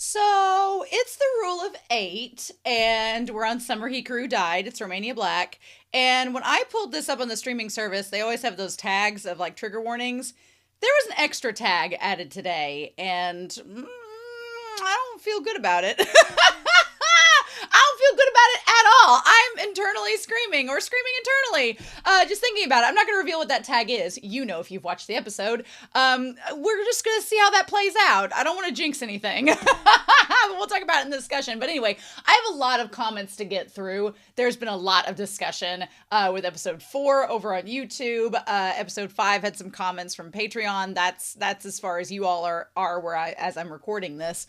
So it's the rule of eight, and we're on Summer Hikaru Died. It's Romania Black. And when I pulled this up on the streaming service, they always have those tags of like trigger warnings. There was an extra tag added today, and I don't feel good about it. I don't feel good about it at all. I'm internally screaming or screaming internally. Just thinking about it. I'm not going to reveal what that tag is. You know if you've watched the episode. We're just going to see how that plays out. I don't want to jinx anything. We'll talk about it in the discussion. But anyway, I have a lot of comments to get through. There's been a lot of discussion with episode 4 over on YouTube. Episode 5 had some comments from Patreon. That's as far as you all are where as I'm recording this.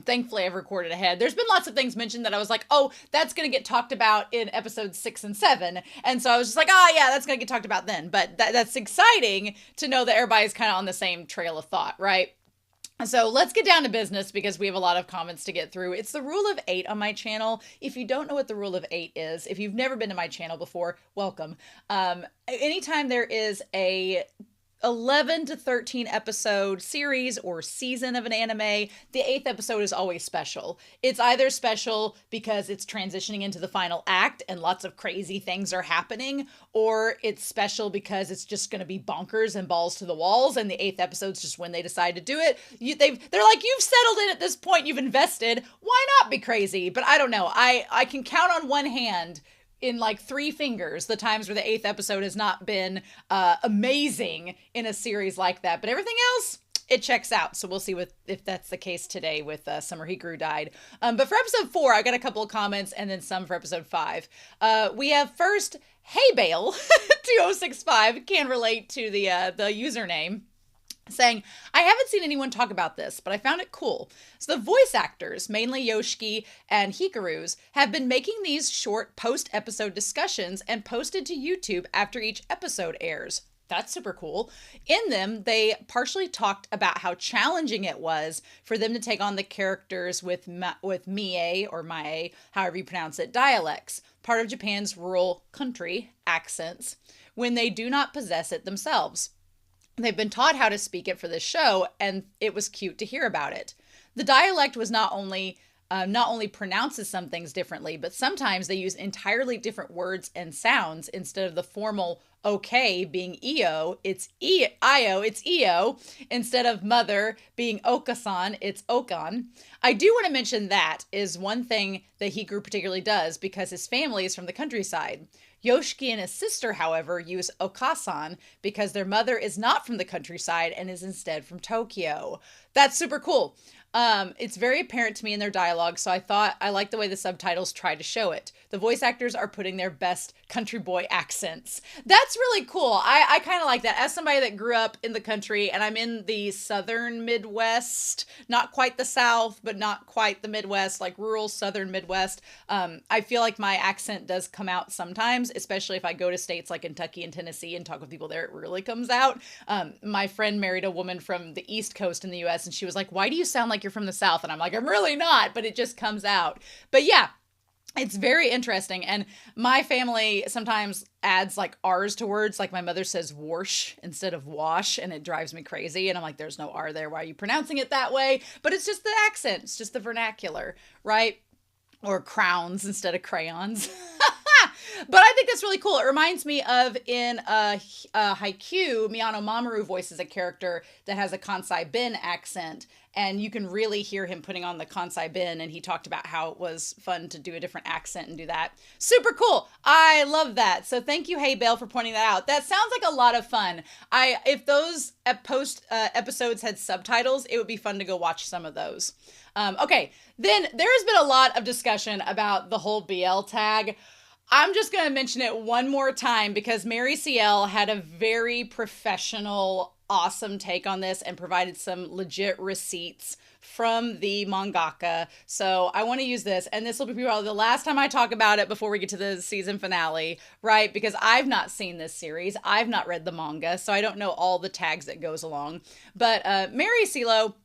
Thankfully, I've recorded ahead. There's been lots of things mentioned that I was like, oh, that's going to get talked about in episodes 6 and 7. And so I was just like, oh, yeah, that's going to get talked about then. But that's exciting to know that everybody's kind of on the same trail of thought, right? So let's get down to business because we have a lot of comments to get through. It's the rule of 8 on my channel. If you don't know what the rule of 8 is, if you've never been to my channel before, welcome. Anytime there is a 11 to 13 episode series or season of an anime, the 8th episode is always special. It's either special because it's transitioning into the final act and lots of crazy things are happening, or it's special because it's just going to be bonkers and balls to the walls, and the 8th episode's just when they decide to do it. They're like, you've settled in at this point, you've invested, why not be crazy? But I don't know. I can count on one hand in like 3 fingers the times where the 8th episode has not been amazing in a series like that. But everything else, it checks out. So we'll see if that's the case today with Summer Hikaru Died. But for episode 4, I got a couple of comments and then some for episode 5. We have first, Hey Bale 2065 can relate to the username, saying, I haven't seen anyone talk about this, but I found it cool. So the voice actors, mainly Yoshiki and Hikaru's, have been making these short post-episode discussions and posted to YouTube after each episode airs. That's super cool. In them, they partially talked about how challenging it was for them to take on the characters with Mie, or Mae, however you pronounce it, dialects, part of Japan's rural country accents, when they do not possess it themselves. They've been taught how to speak it for this show, and it was cute to hear about it. The dialect was not only pronounces some things differently, but sometimes they use entirely different words and sounds. Instead of the formal okay being io, it's io, it's io. Instead of mother being okasan, it's okan. I do want to mention that is one thing that Hikaru particularly does because his family is from the countryside. Yoshiki and his sister, however, use okasan because their mother is not from the countryside and is instead from Tokyo. That's super cool. It's very apparent to me in their dialogue, so I like the way the subtitles try to show it. The voice actors are putting their best country boy accents. That's really cool. I kind of like that. As somebody that grew up in the country, and I'm in the southern Midwest, not quite the South, but not quite the Midwest, like rural southern Midwest, I feel like my accent does come out sometimes, especially if I go to states like Kentucky and Tennessee and talk with people there, it really comes out. My friend married a woman from the East Coast in the US, and she was like, why do you sound like you're from the South? And I'm like, I'm really not, but it just comes out. But yeah, it's very interesting. And my family sometimes adds like R's to words. Like my mother says wash instead of wash, and it drives me crazy. And I'm like, there's no R there. Why are you pronouncing it that way? But it's just the accent. It's just the vernacular, right? Or crowns instead of crayons. But I think that's really cool. It reminds me of in Haikyuu, Miyano Mamoru voices a character that has a Kansai Ben accent, and you can really hear him putting on the Kansai Ben, and he talked about how it was fun to do a different accent and do that. Super cool. I love that. So thank you, Hey Bale, for pointing that out. That sounds like a lot of fun. If those episodes had subtitles, it would be fun to go watch some of those. Okay, then there's been a lot of discussion about the whole BL tag. I'm just going to mention it one more time because Mary CL had a very professional, awesome take on this and provided some legit receipts from the mangaka. So I want to use this, and this will be probably the last time I talk about it before we get to the season finale, right? Because I've not seen this series. I've not read the manga, so I don't know all the tags that goes along. But Mary CL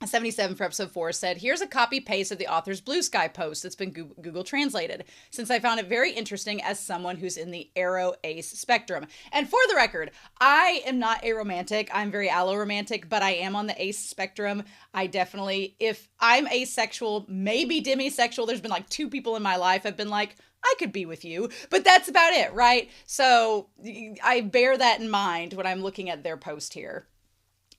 77 for episode 4 said, here's a copy paste of the author's Blue Sky post that's been Google translated, since I found it very interesting as someone who's in the aro ace spectrum. And for the record, I am not aromantic. I'm very alloromantic, but I am on the ace spectrum. I definitely, if I'm asexual, maybe demisexual, there's been like 2 people in my life I've been like, I could be with you, but that's about it, right? So I bear that in mind when I'm looking at their post here,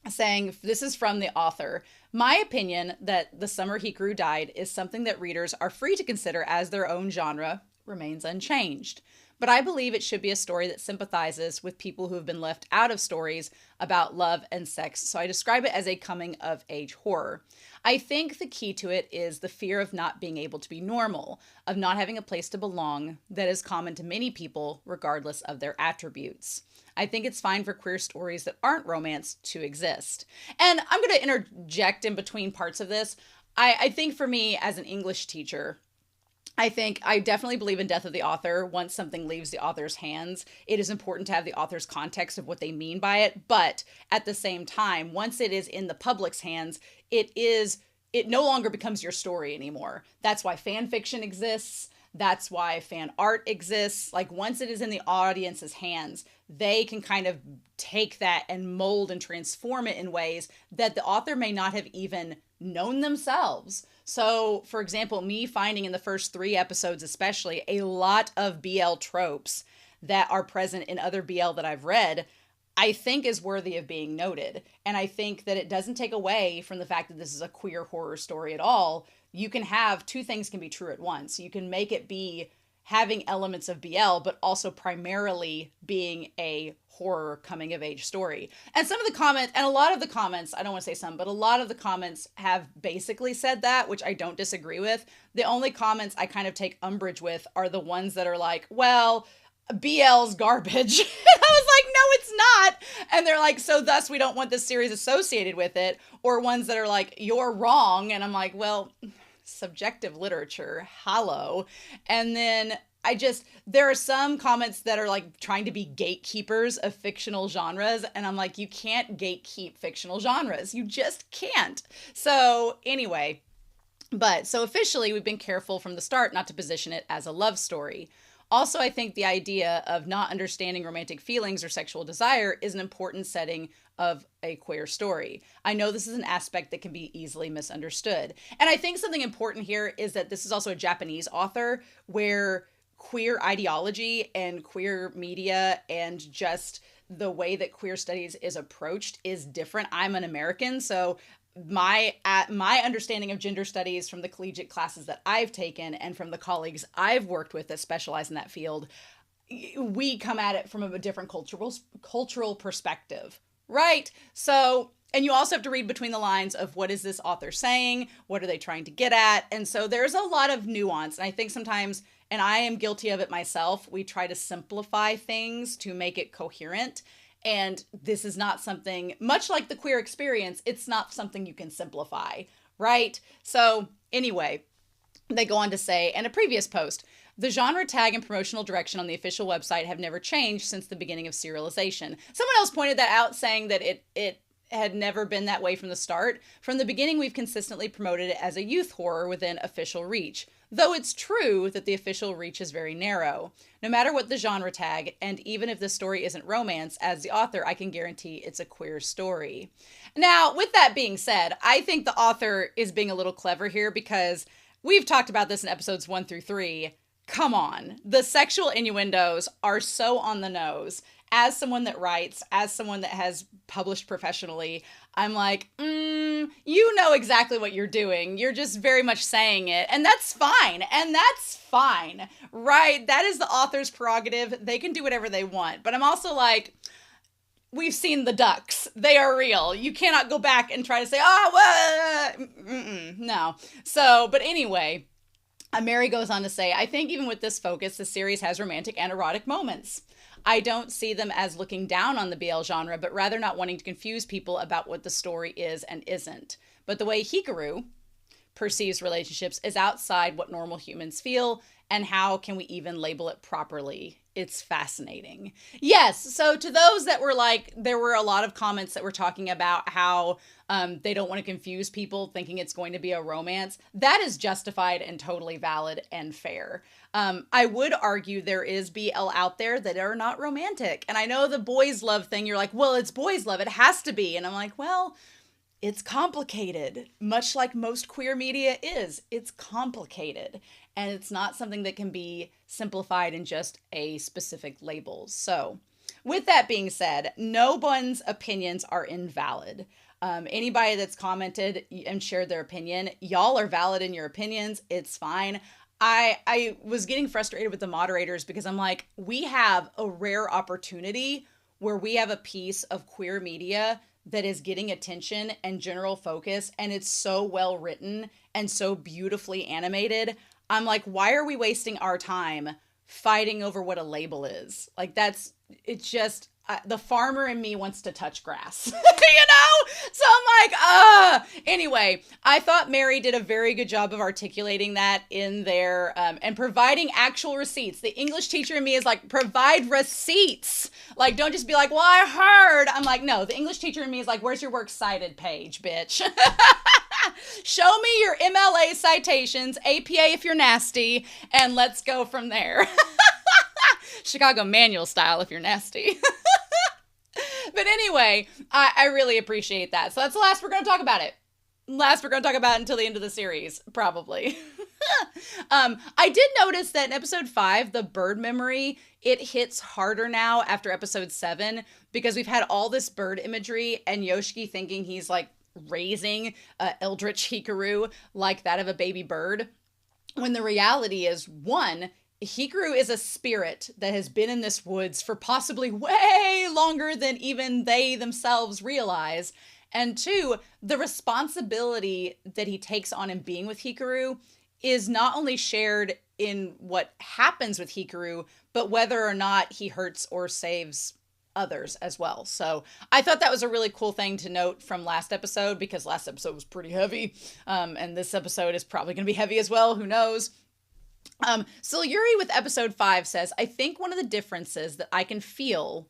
saying, this is from the author. My opinion that The Summer Hikaru Died is something that readers are free to consider as their own genre remains unchanged. But I believe it should be a story that sympathizes with people who have been left out of stories about love and sex, so I describe it as a coming-of-age horror. I think the key to it is the fear of not being able to be normal, of not having a place to belong that is common to many people regardless of their attributes. I think it's fine for queer stories that aren't romance to exist. And I'm going to interject in between parts of this. I think for me as an English teacher, I definitely believe in death of the author. Once something leaves the author's hands, it is important to have the author's context of what they mean by it. But at the same time, once it is in the public's hands, it no longer becomes your story anymore. That's why fan fiction exists. That's why fan art exists. Like, once it is in the audience's hands, they can kind of take that and mold and transform it in ways that the author may not have even known themselves. So, for example, me finding in the first 3 episodes especially a lot of BL tropes that are present in other BL that I've read, I think is worthy of being noted. And I think that it doesn't take away from the fact that this is a queer horror story at all. You can have 2 things can be true at once. You can make it be having elements of BL, but also primarily being a horror coming of age story. And some of the comments, and a lot of the comments, I don't want to say some, but a lot of the comments have basically said that, which I don't disagree with. The only comments I kind of take umbrage with are the ones that are like, well, BL's garbage. And I was like, no, it's not. And they're like, so thus we don't want this series associated with it. Or ones that are like, you're wrong. And I'm like, well, subjective literature, hello. And then there are some comments that are like trying to be gatekeepers of fictional genres. And I'm like, you can't gatekeep fictional genres. You just can't. So anyway, so officially we've been careful from the start not to position it as a love story. Also, I think the idea of not understanding romantic feelings or sexual desire is an important setting of a queer story. I know this is an aspect that can be easily misunderstood. And I think something important here is that this is also a Japanese author where queer ideology and queer media and just the way that queer studies is approached is different. I'm an American, so my understanding of gender studies from the collegiate classes that I've taken and from the colleagues I've worked with that specialize in that field, we come at it from a different cultural perspective, right? So, and you also have to read between the lines of what is this author saying? What are they trying to get at? And so there's a lot of nuance. And I think sometimes, and I am guilty of it myself, we try to simplify things to make it coherent. And this is not something, much like the queer experience, it's not something you can simplify, right? So anyway, they go on to say, in a previous post, the genre tag and promotional direction on the official website have never changed since the beginning of serialization. Someone else pointed that out, saying that it had never been that way from the start. From the beginning, we've consistently promoted it as a youth horror within official reach, though it's true that the official reach is very narrow. No matter what the genre tag, and even if the story isn't romance, as the author, I can guarantee it's a queer story. Now, with that being said, I think the author is being a little clever here because we've talked about this in episodes 1 through 3. Come on. The sexual innuendos are so on the nose. As someone that writes, as someone that has published professionally, I'm like, you know exactly what you're doing. You're just very much saying it. And that's fine. Right? That is the author's prerogative. They can do whatever they want. But I'm also like, we've seen the ducks. They are real. You cannot go back and try to say, no. So, but anyway, Mary goes on to say, I think even with this focus, the series has romantic and erotic moments. I don't see them as looking down on the BL genre, but rather not wanting to confuse people about what the story is and isn't. But the way Hikaru perceives relationships is outside what normal humans feel, and how can we even label it properly it's fascinating. Yes. So to those that were like, there were a lot of comments that were talking about how they don't want to confuse people thinking it's going to be a romance. That is justified and totally valid and fair. I would argue there is BL out there that are not romantic. And I know the boys love thing. You're like, well, it's boys love. It has to be. And I'm like, well, it's complicated, much like most queer media is. It's complicated, and it's not something that can be simplified in just a specific label. So, with that being said, no one's opinions are invalid. Anybody that's commented and shared their opinion, y'all are valid in your opinions. It's fine. I was getting frustrated with the moderators because I'm like, we have a rare opportunity where we have a piece of queer media that is getting attention and general focus, and it's so well written and so beautifully animated. I'm like, why are we wasting our time fighting over what a label is? Like, it's just, the farmer in me wants to touch grass, you know? So I'm like, Anyway, I thought Mary did a very good job of articulating that in there, and providing actual receipts. The English teacher in me is like, provide receipts. Like, don't just be like, well, I heard. I'm like, no, the English teacher in me is like, where's your works cited page, bitch? Show me your MLA citations, APA if you're nasty, and let's go from there. Chicago manual style if you're nasty. But anyway, I really appreciate that. So that's the last we're going to talk about it. Last we're going to talk about it until the end of the series, probably. I did notice that in episode 5, the bird memory, it hits harder now after episode 7, because we've had all this bird imagery and Yoshiki thinking he's like raising eldritch Hikaru like that of a baby bird, when the reality is, one, Hikaru is a spirit that has been in this woods for possibly way longer than even they themselves realize. And two, the responsibility that he takes on in being with Hikaru is not only shared in what happens with Hikaru, but whether or not he hurts or saves others as well. So I thought that was a really cool thing to note from last episode, because last episode was pretty heavy. And this episode is probably going to be heavy as well. Who knows? So Yuri with episode 5 says, I think one of the differences that I can feel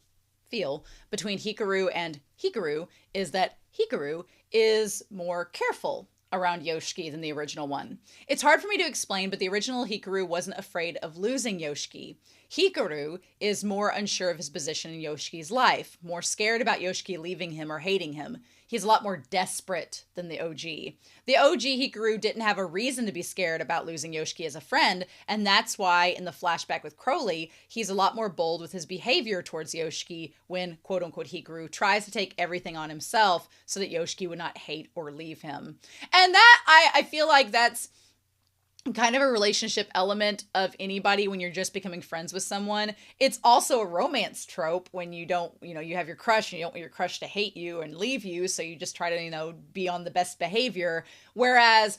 between Hikaru and Hikaru is that Hikaru is more careful around Yoshiki than the original one. It's hard for me to explain, but the original Hikaru wasn't afraid of losing Yoshiki. Hikaru is more unsure of his position in Yoshiki's life, more scared about Yoshiki leaving him or hating him. He's a lot more desperate than the OG. The OG Hikaru didn't have a reason to be scared about losing Yoshiki as a friend, and that's why in the flashback with Crowley, he's a lot more bold with his behavior towards Yoshiki when quote-unquote Hikaru tries to take everything on himself so that Yoshiki would not hate or leave him. And that, I feel like that's kind of a relationship element of anybody when you're just becoming friends with someone. It's also a romance trope when you don't, you have your crush and you don't want your crush to hate you and leave you. So you just try to, be on the best behavior. Whereas,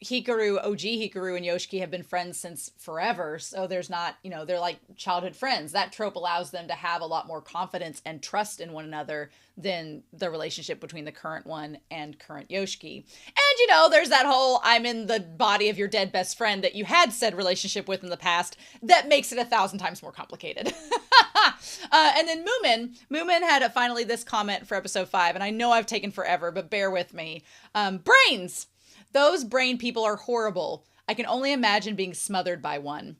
Hikaru, OG Hikaru and Yoshiki have been friends since forever. So there's not, they're like childhood friends. That trope allows them to have a lot more confidence and trust in one another than the relationship between the current one and current Yoshiki. And, there's that whole I'm in the body of your dead best friend that you had said relationship with in the past that makes it 1,000 times more complicated. And then Moomin had finally this comment for episode 5. And I know I've taken forever, but bear with me. Brains. Those brain people are horrible. I can only imagine being smothered by one.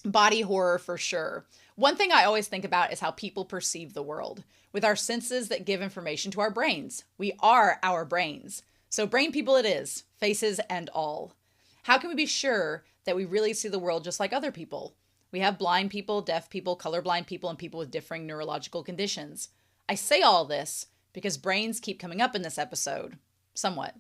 Body horror for sure. One thing I always think about is how people perceive the world. With our senses that give information to our brains. We are our brains. So brain people it is, faces and all. How can we be sure that we really see the world just like other people? We have blind people, deaf people, colorblind people, and people with differing neurological conditions. I say all this because brains keep coming up in this episode. Somewhat.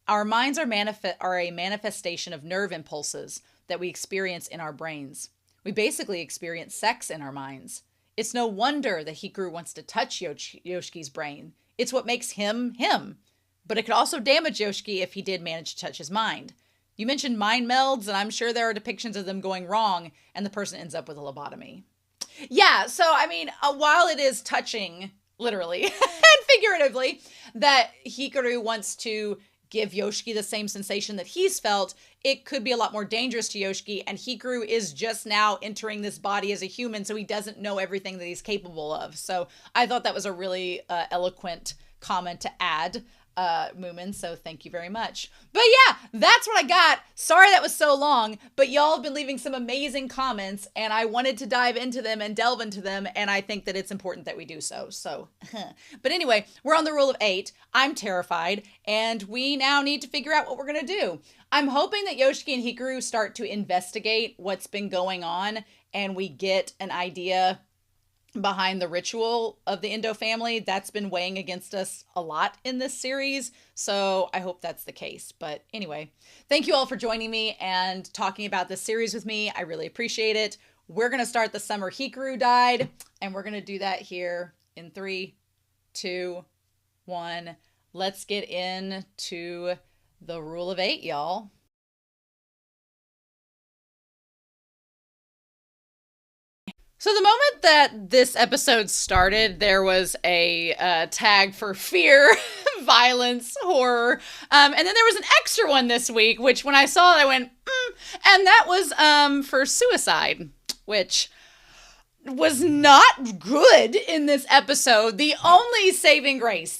Our minds are a manifestation of nerve impulses that we experience in our brains. We basically experience sex in our minds. It's no wonder that Hikaru wants to touch Yoshiki's brain. It's what makes him, him. But it could also damage Yoshiki if he did manage to touch his mind. You mentioned mind melds, and I'm sure there are depictions of them going wrong, and the person ends up with a lobotomy. Yeah, so, while it is touching, literally, and figuratively, that Hikaru wants to give Yoshiki the same sensation that he's felt, it could be a lot more dangerous to Yoshiki. And Hikaru is just now entering this body as a human, so he doesn't know everything that he's capable of. So I thought that was a really eloquent comment to add, Moomin, so thank you very much. But yeah, that's what I got. Sorry that was so long, but y'all have been leaving some amazing comments, and I wanted to dive into them and delve into them, and I think that it's important that we do so. But anyway, we're on the rule of 8. I'm terrified, and we now need to figure out what we're gonna do. I'm hoping that Yoshiki and Hikaru start to investigate what's been going on, and we get an idea behind the ritual of the Indo family. That's been weighing against us a lot in this series, so I hope that's the case. But anyway, thank you all for joining me and talking about this series with me. I really appreciate it. We're going to start the summer Hikaru died, and we're going to do that here in 3, 2, 1. Let's get into the rule of 8, y'all. So the moment that this episode started, there was a tag for fear, violence, horror, and then there was an extra one this week, which when I saw it, I went, and that was for suicide, which was not good in this episode. The only saving grace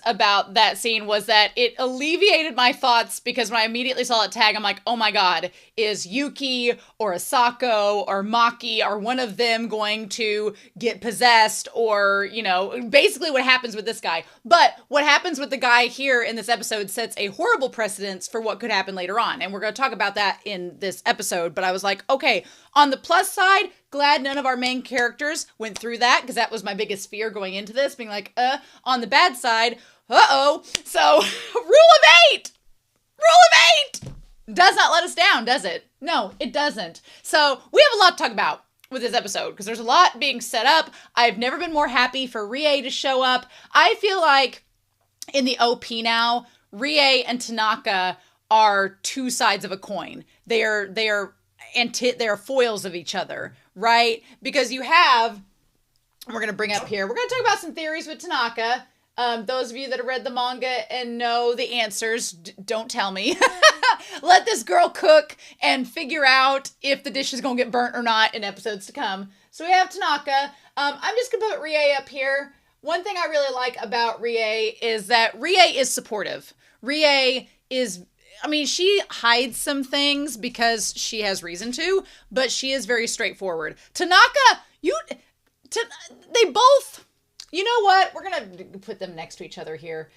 about that scene was that it alleviated my thoughts, because when I immediately saw that tag, I'm like, oh my God, is Yuki or Asako or Maki, are one of them going to get possessed, or, you know, basically what happens with this guy. But what happens with the guy here in this episode sets a horrible precedence for what could happen later on. And we're going to talk about that in this episode. But I was like, okay, on the plus side, glad none of our main characters went through that, because that was my biggest fear going into this, being like, on the bad side, So, rule of 8! Does not let us down, does it? No, it doesn't. So, we have a lot to talk about with this episode, because there's a lot being set up. I've never been more happy for Rie to show up. I feel like in the OP now, Rie and Tanaka are two sides of a coin. They are foils of each other, right? Because you have, we're going to bring up here, we're going to talk about some theories with Tanaka. Those of you that have read the manga and know the answers, don't tell me. Let this girl cook and figure out if the dish is going to get burnt or not in episodes to come. So we have Tanaka. I'm just going to put Rie up here. One thing I really like about Rie is that Rie is supportive. Rie is, I mean, she hides some things because she has reason to, but she is very straightforward. Tanaka, they both, you know what? We're going to put them next to each other here.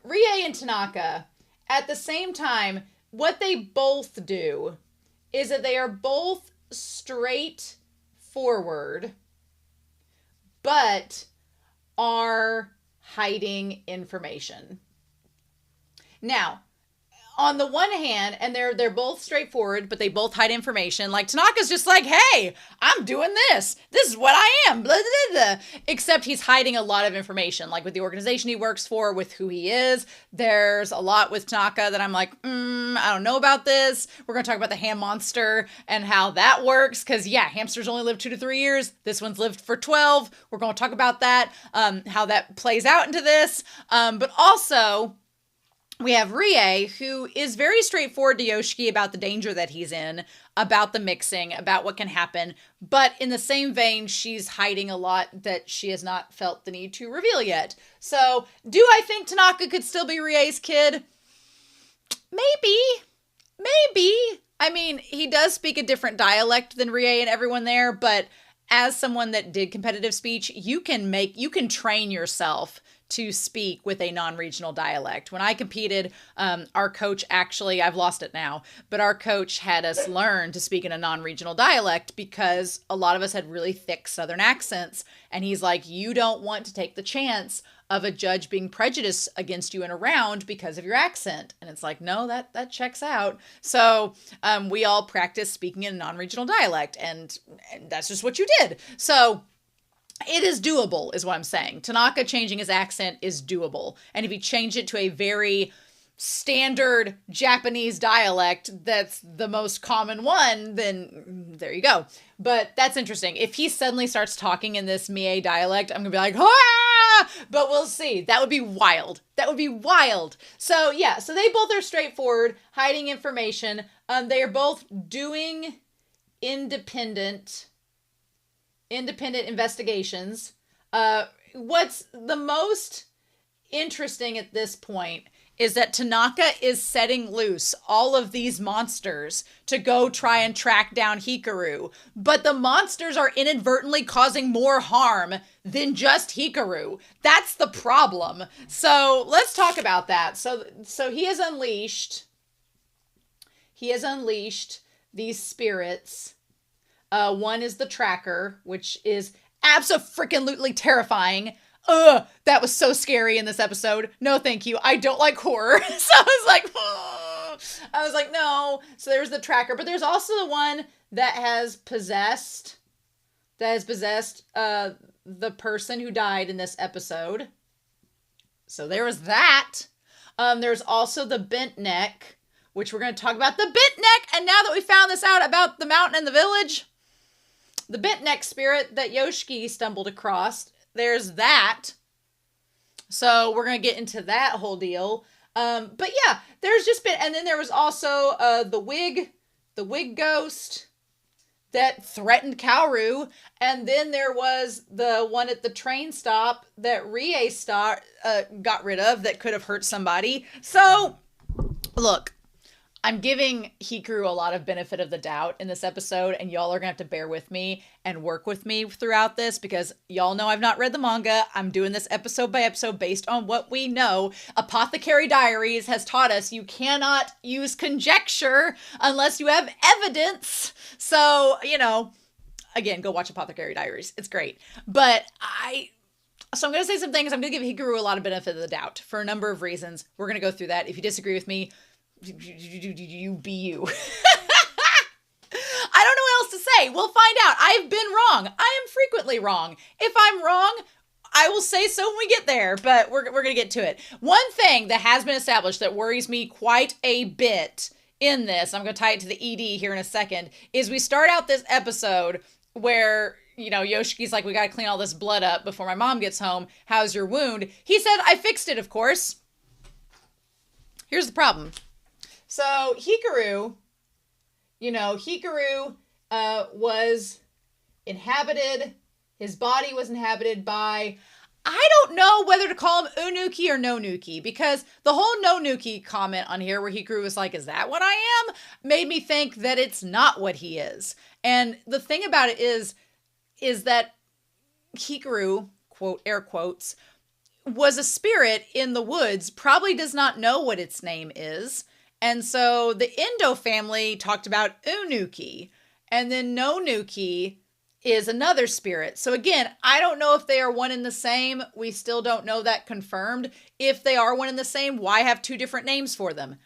Rie and Tanaka, at the same time, what they both do is that they are both straightforward, but are hiding information. Now, on the one hand, and they're both straightforward, but they both hide information. Like, Tanaka's just like, hey, I'm doing this. This is what I am. Blah, blah, blah. Except he's hiding a lot of information. Like, with the organization he works for, with who he is. There's a lot with Tanaka that I'm like, I don't know about this. We're going to talk about the ham monster and how that works. Because, yeah, hamsters only live 2 to 3 years. This one's lived for 12. We're going to talk about that, how that plays out into this. But also, we have Rie, who is very straightforward to Yoshiki about the danger that he's in, about the mixing, about what can happen. But in the same vein, she's hiding a lot that she has not felt the need to reveal yet. So, do I think Tanaka could still be Rie's kid? Maybe. I mean, he does speak a different dialect than Rie and everyone there, but as someone that did competitive speech, you can train yourself to speak with a non-regional dialect. When I competed, our coach actually, I've lost it now, but our coach had us learn to speak in a non-regional dialect because a lot of us had really thick Southern accents. And he's like, you don't want to take the chance of a judge being prejudiced against you in a round because of your accent. And it's like, no, that checks out. So we all practiced speaking in a non-regional dialect, and that's just what you did. So it is doable, is what I'm saying. Tanaka changing his accent is doable. And if he changed it to a very standard Japanese dialect that's the most common one, then there you go. But that's interesting. If he suddenly starts talking in this Mie dialect, I'm gonna be like, ah! But we'll see. That would be wild. That would be wild. So yeah, so they both are straightforward, hiding information. They are both doing independent investigations. What's the most interesting at this point is that Tanaka is setting loose all of these monsters to go try and track down Hikaru. But the monsters are inadvertently causing more harm than just Hikaru. That's the problem. So let's talk about that. So he has unleashed these spirits. One is the tracker, which is abso-freaking-lutely terrifying. That was so scary in this episode. No, thank you. I don't like horror. So I was like, no. So there's the tracker, but there's also the one that has possessed the person who died in this episode. So there was that. There's also the bent neck, which we're going to talk about the bent neck. And now that we found this out about the mountain and the village, the bent neck spirit that Yoshiki stumbled across, there's that. So we're going to get into that whole deal. But yeah, there's just been, and then there was also the wig ghost that threatened Kaoru. And then there was the one at the train stop that Rie got rid of that could have hurt somebody. So look, I'm giving Hikaru a lot of benefit of the doubt in this episode, and y'all are going to have to bear with me and work with me throughout this because y'all know I've not read the manga. I'm doing this episode by episode based on what we know. Apothecary Diaries has taught us you cannot use conjecture unless you have evidence. So, again, go watch Apothecary Diaries. It's great. But So I'm going to say some things. I'm going to give Hikaru a lot of benefit of the doubt for a number of reasons. We're going to go through that. If you disagree with me, you be you. I don't know what else to say. We'll find out. I've been wrong. I am frequently wrong. If I'm wrong, I will say so when we get there, but we're going to get to it. One thing that has been established that worries me quite a bit in this, I'm going to tie it to the ED here in a second, is we start out this episode where, Yoshiki's like, we got to clean all this blood up before my mom gets home. How's your wound? He said, I fixed it, of course. Here's the problem. So Hikaru was inhabited. His body was inhabited by, I don't know whether to call him Unuki or Nonuki, because the whole Nonuki comment on here where Hikaru was like, is that what I am? Made me think that it's not what he is. And the thing about it is that Hikaru, quote, air quotes, was a spirit in the woods, probably does not know what its name is. And so the Endo family talked about Unuki, and then Nonuki is another spirit. So again, I don't know if they are one and the same. We still don't know that confirmed. If they are one and the same, why have two different names for them?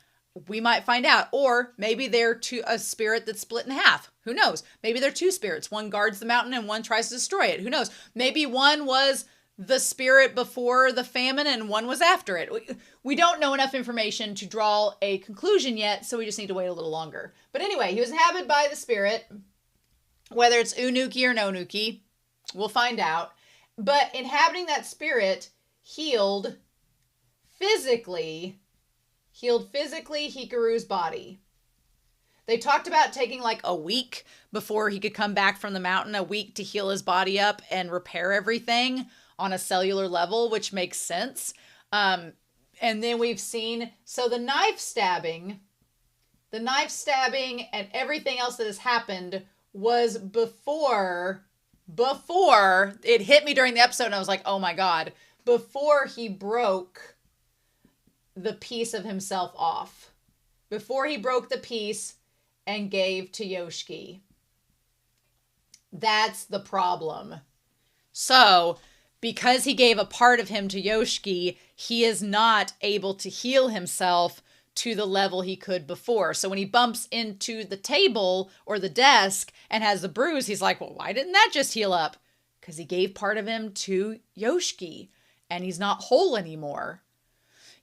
We might find out. Or maybe they're a spirit that's split in half. Who knows? Maybe they're two spirits. One guards the mountain and one tries to destroy it. Who knows? Maybe one was the spirit before the famine and one was after it. We don't know enough information to draw a conclusion yet, so we just need to wait a little longer. But anyway, he was inhabited by the spirit. Whether it's Unuki or Nonuki, we'll find out. But inhabiting that spirit healed physically Hikaru's body. They talked about taking like a week before he could come back from the mountain, a week to heal his body up and repair everything on a cellular level, which makes sense. And then we've seen, so the knife stabbing and everything else that has happened was before it hit me during the episode. And I was like, oh my God, before he broke the piece of himself off, before he broke the piece and gave to Yoshiki. That's the problem. So, because he gave a part of him to Yoshiki, he is not able to heal himself to the level he could before. So when he bumps into the table or the desk and has the bruise, he's like, well, why didn't that just heal up? Because he gave part of him to Yoshiki and he's not whole anymore.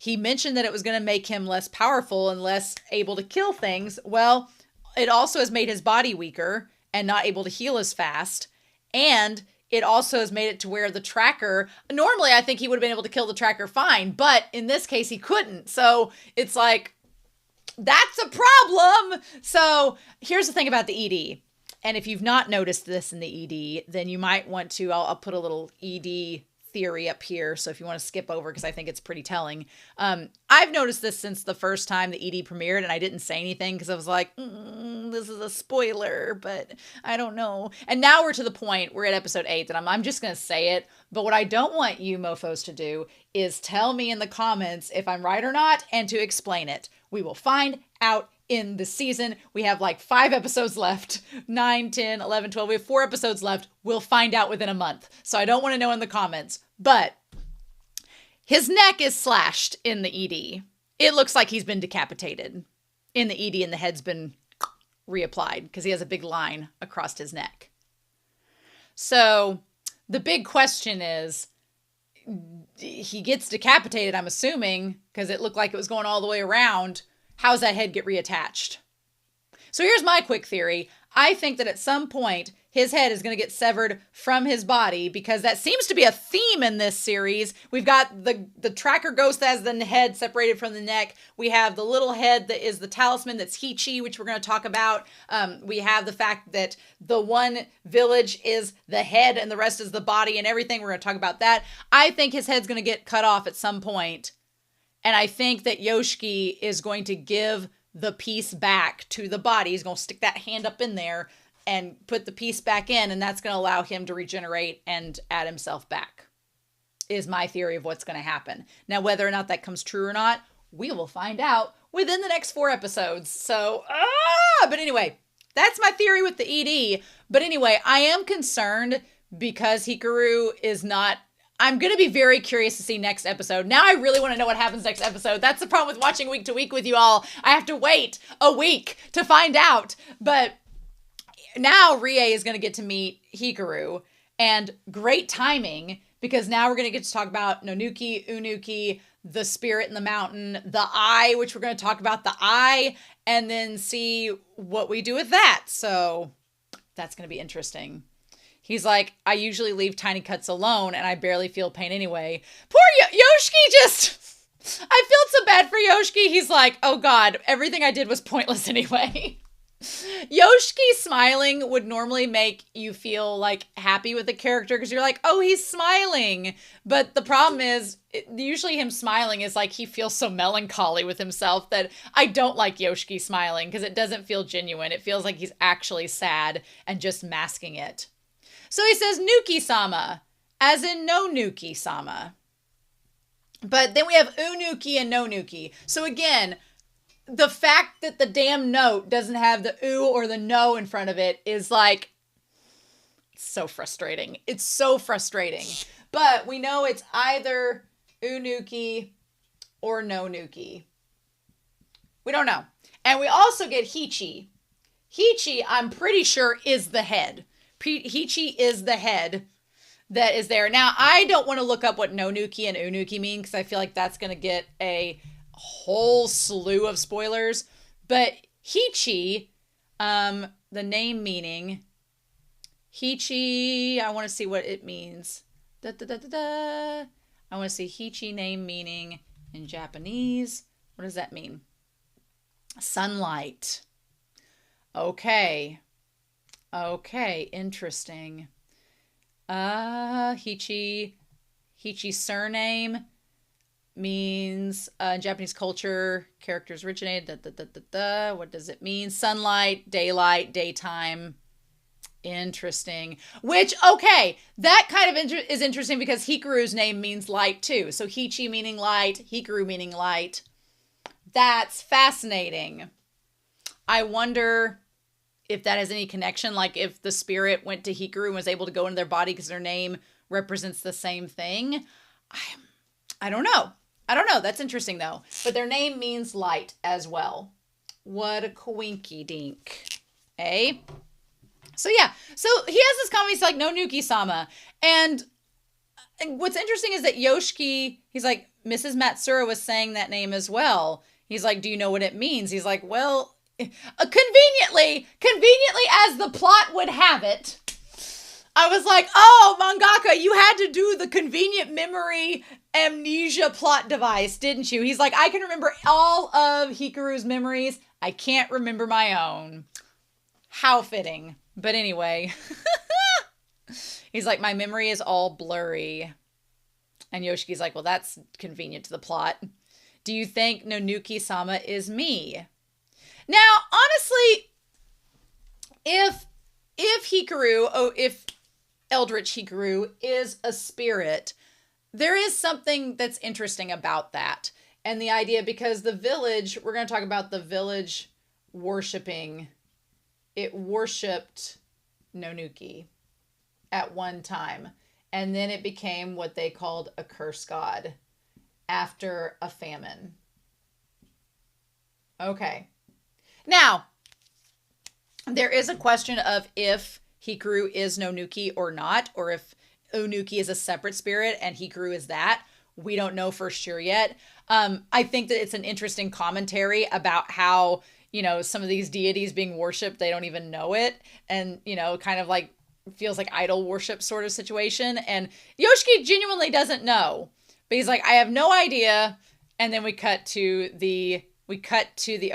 He mentioned that it was going to make him less powerful and less able to kill things. Well, it also has made his body weaker and not able to heal as fast. And it also has made it to where the tracker, normally I think he would have been able to kill the tracker fine, but in this case he couldn't. So it's like, that's a problem. So here's the thing about the ED. And if you've not noticed this in the ED, then you might want to, I'll put a little ED theory up here. So if you want to skip over, because I think it's pretty telling. I've noticed this since the first time the ED premiered, and I didn't say anything because I was like, this is a spoiler, but I don't know. And now we're to the point, we're at episode 8, that I'm just going to say it. But what I don't want you mofos to do is tell me in the comments if I'm right or not, and to explain it. We will find out in the season. We have like 5 episodes left, 9, 10, 11, 12. We have 4 episodes left. We'll find out within a month. So I don't want to know in the comments, but his neck is slashed in the ED. It looks like he's been decapitated in the ED, and the head's been reapplied because he has a big line across his neck. So the big question is, he gets decapitated, I'm assuming, because it looked like it was going all the way around. How's that head get reattached? So here's my quick theory. I think that at some point, his head is going to get severed from his body, because that seems to be a theme in this series. We've got the tracker ghost that has the head separated from the neck. We have the little head that is the talisman that's Hichi, which we're going to talk about. We have the fact that the one village is the head and the rest is the body and everything. We're going to talk about that. I think his head's going to get cut off at some point. And I think that Yoshiki is going to give the piece back to the body. He's going to stick that hand up in there and put the piece back in, and that's going to allow him to regenerate and add himself back, is my theory of what's going to happen. Now, whether or not that comes true or not, we will find out within the next 4 episodes. So, but anyway, that's my theory with the ED. But anyway, I am concerned because Hikaru is not... I'm going to be very curious to see next episode. Now I really want to know what happens next episode. That's the problem with watching week to week with you all. I have to wait a week to find out. But now Rie is going to get to meet Hikaru. And great timing, because now we're going to get to talk about Nonuki, Unuki, the spirit in the mountain, the eye, which we're going to talk about the eye, and then see what we do with that. So that's going to be interesting. He's like, I usually leave tiny cuts alone and I barely feel pain anyway. Poor Yoshiki just... I feel so bad for Yoshiki. He's like, oh God, everything I did was pointless anyway. Yoshiki smiling would normally make you feel like happy with the character because you're like, oh, he's smiling. But the problem is, usually him smiling is like he feels so melancholy with himself that I don't like Yoshiki smiling because it doesn't feel genuine. It feels like he's actually sad and just masking it. So he says Nuki-sama, as in no Nuki-sama. But then we have Unuki and no Nuki. So again, the fact that the damn note doesn't have the U or the no in front of it is like, so frustrating. It's so frustrating. But we know it's either Unuki or no Nuki. We don't know. And we also get Hichi. Hichi, I'm pretty sure, is the head. Hichi is the head that is there. Now, I don't want to look up what Nonuki and Unuki mean because I feel like that's going to get a whole slew of spoilers. But Hichi, the name meaning, Hichi, I want to see what it means. I want to see Hichi name meaning in Japanese. What does that mean? Sunlight. Okay, interesting. Hichi's surname means in Japanese culture, characters originated. What does it mean? Sunlight, daylight, daytime. Interesting. Which, okay, that kind of is interesting because Hikaru's name means light too. So Hichi meaning light, Hikaru meaning light. That's fascinating. I wonder if that has any connection, like if the spirit went to Hikaru and was able to go into their body because their name represents the same thing. I don't know. That's interesting though. But their name means light as well. What a coinky dink. Eh? So yeah. So he has this comment, he's like, no Nuki-sama. And what's interesting is that Yoshiki, he's like, Mrs. Matsura was saying that name as well. He's like, do you know what it means? He's like, well, conveniently as the plot would have it, I was like, oh, mangaka, you had to do the convenient memory amnesia plot device, didn't you? He's like, I can remember all of Hikaru's memories. I can't remember my own. How fitting. But anyway, he's like, my memory is all blurry. And Yoshiki's like, well, that's convenient to the plot. Do you think Nonuki-sama is me? Now, honestly, if Eldritch Hikaru is a spirit, there is something that's interesting about that. And the idea, because the village, we're going to talk about the village worshiping. It worshipped Nonuki at one time. And then it became what they called a curse god after a famine. Okay. Now, there is a question of if Hikaru is Nonuki or not, or if Onuki is a separate spirit and Hikaru is that. We don't know for sure yet. I think that it's an interesting commentary about how, some of these deities being worshipped, they don't even know it. And, kind of like feels like idol worship sort of situation. And Yoshiki genuinely doesn't know. But he's like, I have no idea. And then we cut to the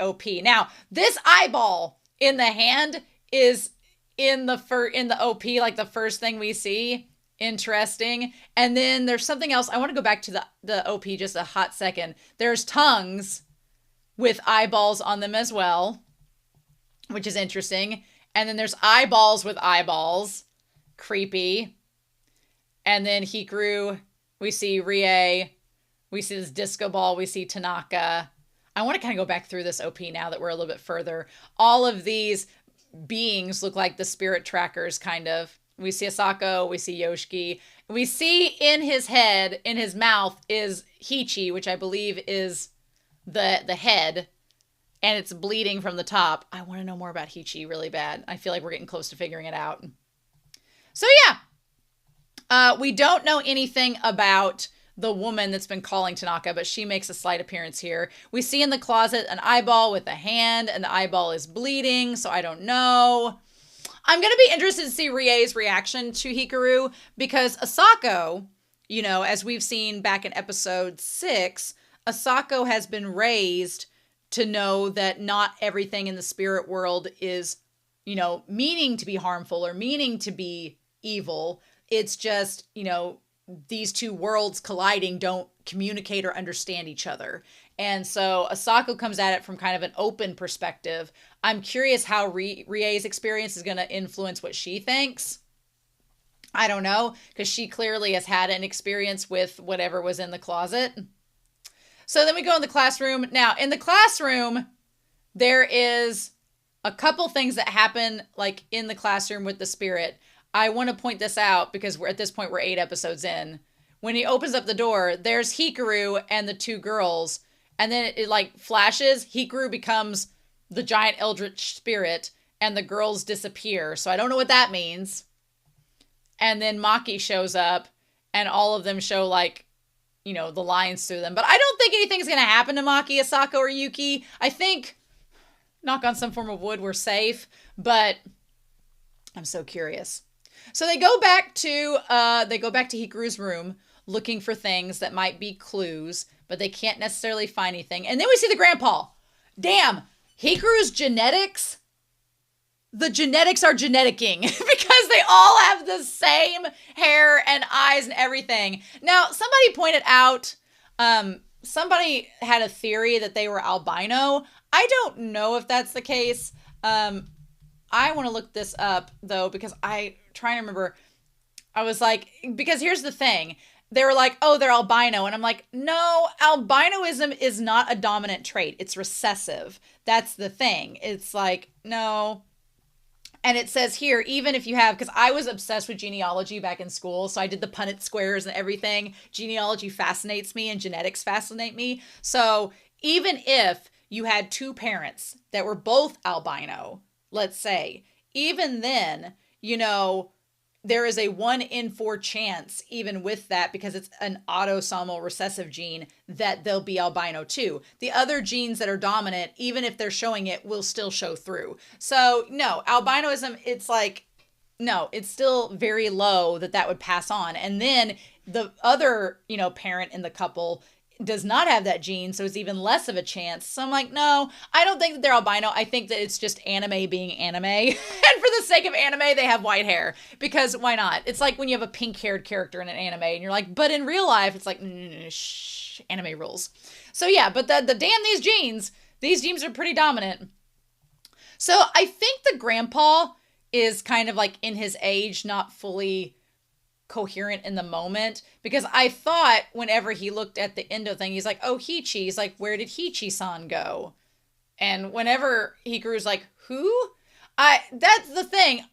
OP. Now, this eyeball in the hand is in the OP, like the first thing we see. Interesting. And then there's something else. I want to go back to the OP just a hot second. There's tongues with eyeballs on them as well, which is interesting. And then there's eyeballs with eyeballs. Creepy. And then Hikaru, we see Rie, we see this disco ball, we see Tanaka. I want to kind of go back through this OP now that we're a little bit further. All of these beings look like the spirit trackers, kind of. We see Asako, we see Yoshiki. We see in his head, in his mouth, is Hichi, which I believe is the head. And it's bleeding from the top. I want to know more about Hichi really bad. I feel like we're getting close to figuring it out. So yeah. We don't know anything about the woman that's been calling Tanaka, but she makes a slight appearance here. We see in the closet an eyeball with a hand, and the eyeball is bleeding, so I don't know. I'm going to be interested to see Rie's reaction to Hikaru, because Asako, as we've seen back in episode 6, Asako has been raised to know that not everything in the spirit world is, meaning to be harmful or meaning to be evil. It's just, these two worlds colliding don't communicate or understand each other. And so Asako comes at it from kind of an open perspective. I'm curious how Rie's experience is going to influence what she thinks. I don't know, because she clearly has had an experience with whatever was in the closet. So then we go in the classroom. Now, in the classroom, there is a couple things that happen like in the classroom with the spirit. I want to point this out because at this point, we're 8 episodes in. When he opens up the door, there's Hikaru and the 2 girls. And then it like flashes. Hikaru becomes the giant eldritch spirit and the girls disappear. So I don't know what that means. And then Maki shows up and all of them show like, the lines through them. But I don't think anything's going to happen to Maki, Asako, or Yuki. I think, knock on some form of wood, we're safe. But I'm so curious. So they go back to Hikaru's room looking for things that might be clues, but they can't necessarily find anything. And then we see the grandpa. Damn, Hikaru's genetics. The genetics are geneticking because they all have the same hair and eyes and everything. Now, somebody pointed out, somebody had a theory that they were albino. I don't know if that's the case. I want to look this up though, because I trying to remember. I was like, because here's the thing. They were like, oh, they're albino. And I'm like, no, albinoism is not a dominant trait. It's recessive. That's the thing. It's like, no. And it says here, even if you have, because I was obsessed with genealogy back in school. So I did the Punnett squares and everything. Genealogy fascinates me and genetics fascinate me. So even if you had 2 parents that were both albino, let's say, even then, there is a 1 in 4 chance, even with that, because it's an autosomal recessive gene, that they'll be albino too. The other genes that are dominant, even if they're showing it, will still show through. So no, albinoism, it's like, no, it's still very low that would pass on. And then the other, parent in the couple does not have that gene, so it's even less of a chance. So I'm like, no, I don't think that they're albino. I think that it's just anime being anime. And for the sake of anime, they have white hair. Because why not? It's like when you have a pink-haired character in an anime, and you're like, but in real life, it's like, shh, anime rules. So yeah, but the damn these genes are pretty dominant. So I think the grandpa is kind of like in his age, not fully coherent in the moment, because I thought whenever he looked at the endo thing, he's like, oh, Hichi. He's like, where did Hichi-san go? And whenever Hikaru's like, who? That's the thing.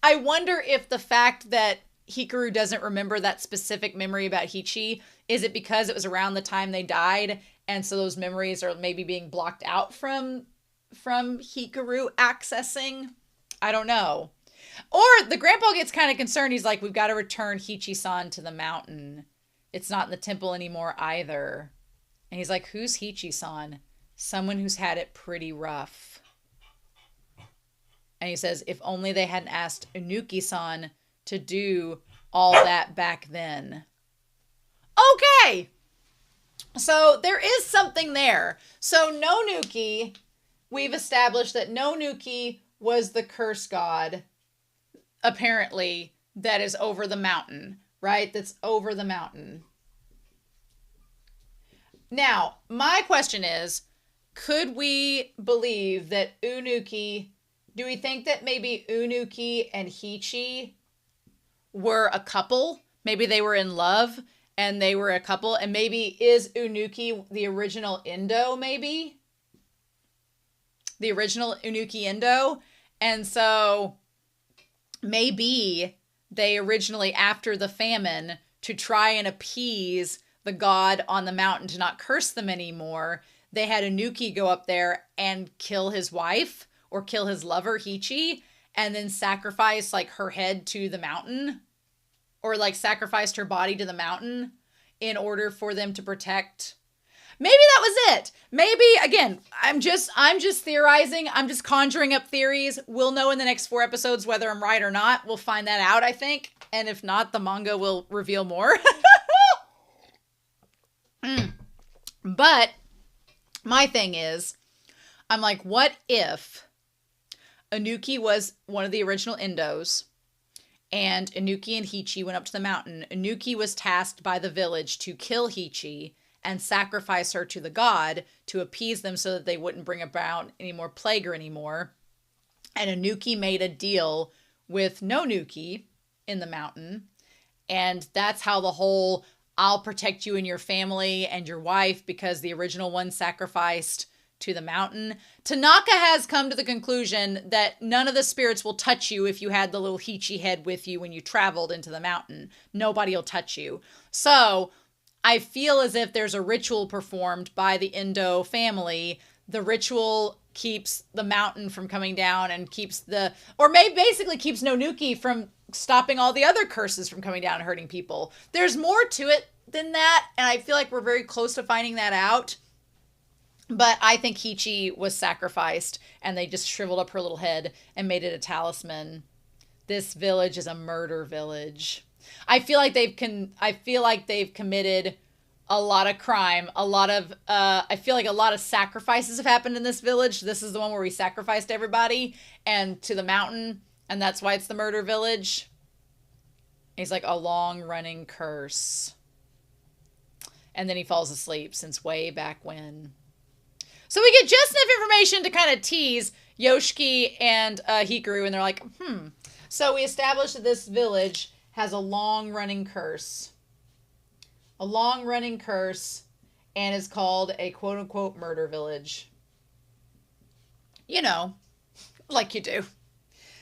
I wonder if the fact that Hikaru doesn't remember that specific memory about Hichi, is it because it was around the time they died, and so those memories are maybe being blocked out from Hikaru accessing? I don't know. Or the grandpa gets kind of concerned. He's like, we've got to return Hichi-san to the mountain. It's not in the temple anymore either. And he's like, who's Hichi-san? Someone who's had it pretty rough. And he says, if only they hadn't asked Unuki-san to do all that back then. Okay. So there is something there. So Nonuki, we've established that Nonuki was the curse god, apparently, that is over the mountain, right? That's over the mountain. Now, my question is, could we believe that Unuki, do we think that maybe Unuki and Hichi were a couple? Maybe they were in love and they were a couple, and maybe is Unuki the original Indo, maybe? The original Unuki Indo? And so maybe they originally, after the famine, to try and appease the god on the mountain to not curse them anymore, they had Unuki go up there and kill his wife or kill his lover, Hichi, and then sacrifice like her head to the mountain, or like sacrificed her body to the mountain in order for them to protect. Maybe that was it. Maybe, again, I'm just theorizing. I'm just conjuring up theories. We'll know in the next 4 episodes whether I'm right or not. We'll find that out, I think. And if not, the manga will reveal more. But my thing is, I'm like, what if Unuki was one of the original Indos, and Unuki and Hichi went up to the mountain. Unuki was tasked by the village to kill Hichi and sacrifice her to the god to appease them so that they wouldn't bring about any more plague or anymore. And Unuki made a deal with Nonuki in the mountain. And that's how the whole, I'll protect you and your family and your wife because the original one sacrificed to the mountain. Tanaka has come to the conclusion that none of the spirits will touch you if you had the little Hichi head with you when you traveled into the mountain. Nobody will touch you. So I feel as if there's a ritual performed by the Indo family. The ritual keeps the mountain from coming down and keeps basically keeps Nonuki from stopping all the other curses from coming down and hurting people. There's more to it than that, and I feel like we're very close to finding that out. But I think Hichi was sacrificed, and they just shriveled up her little head and made it a talisman. This village is a murder village. I feel like they've committed a lot of crime. I feel like a lot of sacrifices have happened in this village. This is the one where we sacrificed everybody and to the mountain, and that's why it's the murder village. He's like, a long running curse. And then he falls asleep since way back when. So we get just enough information to kind of tease Yoshiki and Hikaru, and they're like, So we established that this village has a long-running curse. A long-running curse, and is called a quote-unquote murder village. You know, like you do.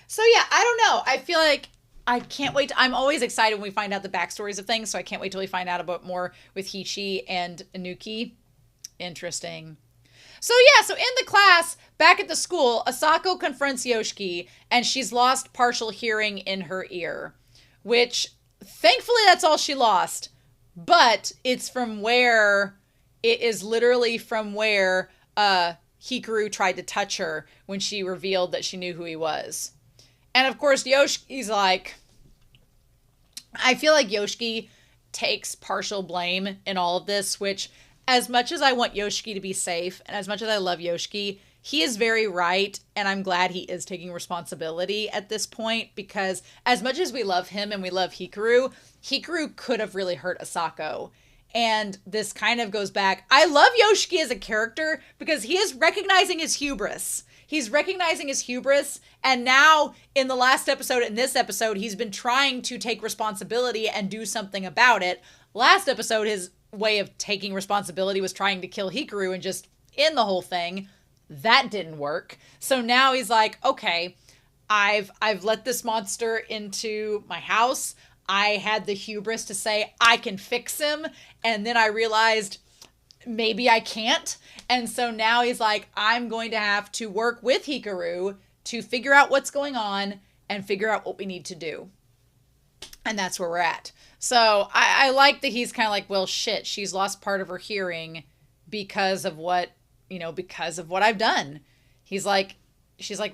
So yeah, I don't know. I feel like I can't wait. I'm always excited when we find out the backstories of things, so I can't wait till we find out about more with Hichi and Unuki. Interesting. So yeah, so in the class, back at the school, Asako confronts Yoshiki, and she's lost partial hearing in her ear. which thankfully that's all she lost. But it's from where, it is literally from where Hikaru tried to touch her when she revealed that she knew who he was. And of course, Yoshiki's like, I feel like Yoshiki takes partial blame in all of this, which, as much as I want Yoshiki to be safe, and as much as I love Yoshiki, he is very right, and I'm glad he is taking responsibility at this point, because as much as we love him and we love Hikaru, Hikaru could have really hurt Asako. And this kind of goes back. I love Yoshiki as a character because he is recognizing his hubris. He's recognizing his hubris, and now in the last episode, in this episode, he's been trying to take responsibility and do something about it. Last episode, his way of taking responsibility was trying to kill Hikaru and just end the whole thing. That didn't work. So now he's like, okay, I've let this monster into my house. I had the hubris to say I can fix him, and then I realized maybe I can't. And so now he's like, I'm going to have to work with Hikaru to figure out what's going on and figure out what we need to do. And that's where we're at. So I like that he's kind of like, well, shit, she's lost part of her hearing because of what, because of what I've done. She's like,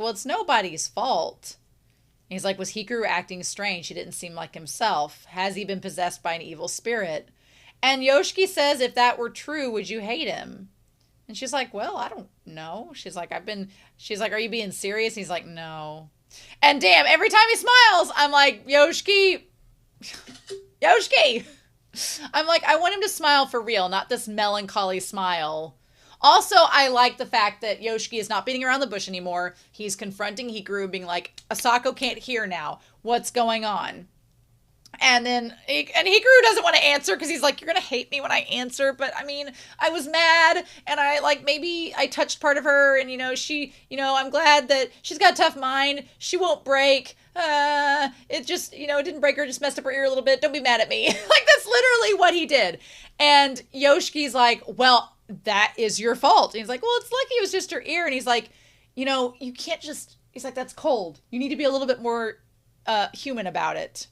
well, it's nobody's fault. And he's like, was Hikaru acting strange? He didn't seem like himself. Has he been possessed by an evil spirit? And Yoshiki says, if that were true, would you hate him? And she's like, well, I don't know. She's like, are you being serious? He's like, no. And damn, every time he smiles, I'm like, Yoshiki. I'm like, I want him to smile for real, not this melancholy smile. Also, I like the fact that Yoshiki is not beating around the bush anymore. He's confronting Hikaru, being like, Asako can't hear now. What's going on? And then, Hikaru doesn't want to answer because he's like, you're going to hate me when I answer. But I mean, I was mad and maybe I touched part of her and, I'm glad that she's got a tough mind. She won't break. It just, it didn't break her, just messed up her ear a little bit. Don't be mad at me. That's literally what he did. And Yoshiki's like, well, that is your fault. And he's like, well, it's lucky it was just her ear. And he's like, you can't just, he's like, that's cold. You need to be a little bit more human about it.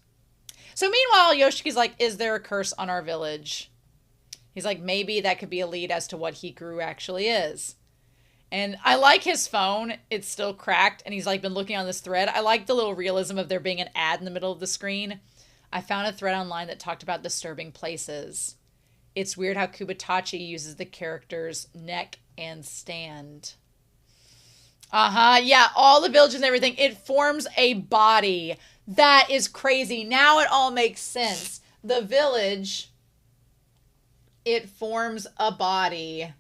So meanwhile, Yoshiki's like, is there a curse on our village? He's like, maybe that could be a lead as to what Hikaru actually is. And I like his phone. It's still cracked. And he's like been looking on this thread. I like the little realism of there being an ad in the middle of the screen. I found a thread online that talked about disturbing places. It's weird how Kubitachi uses the characters neck and stand. Yeah, all the villages and everything. It forms a body. That is crazy. Now it all makes sense. The village, it forms a body.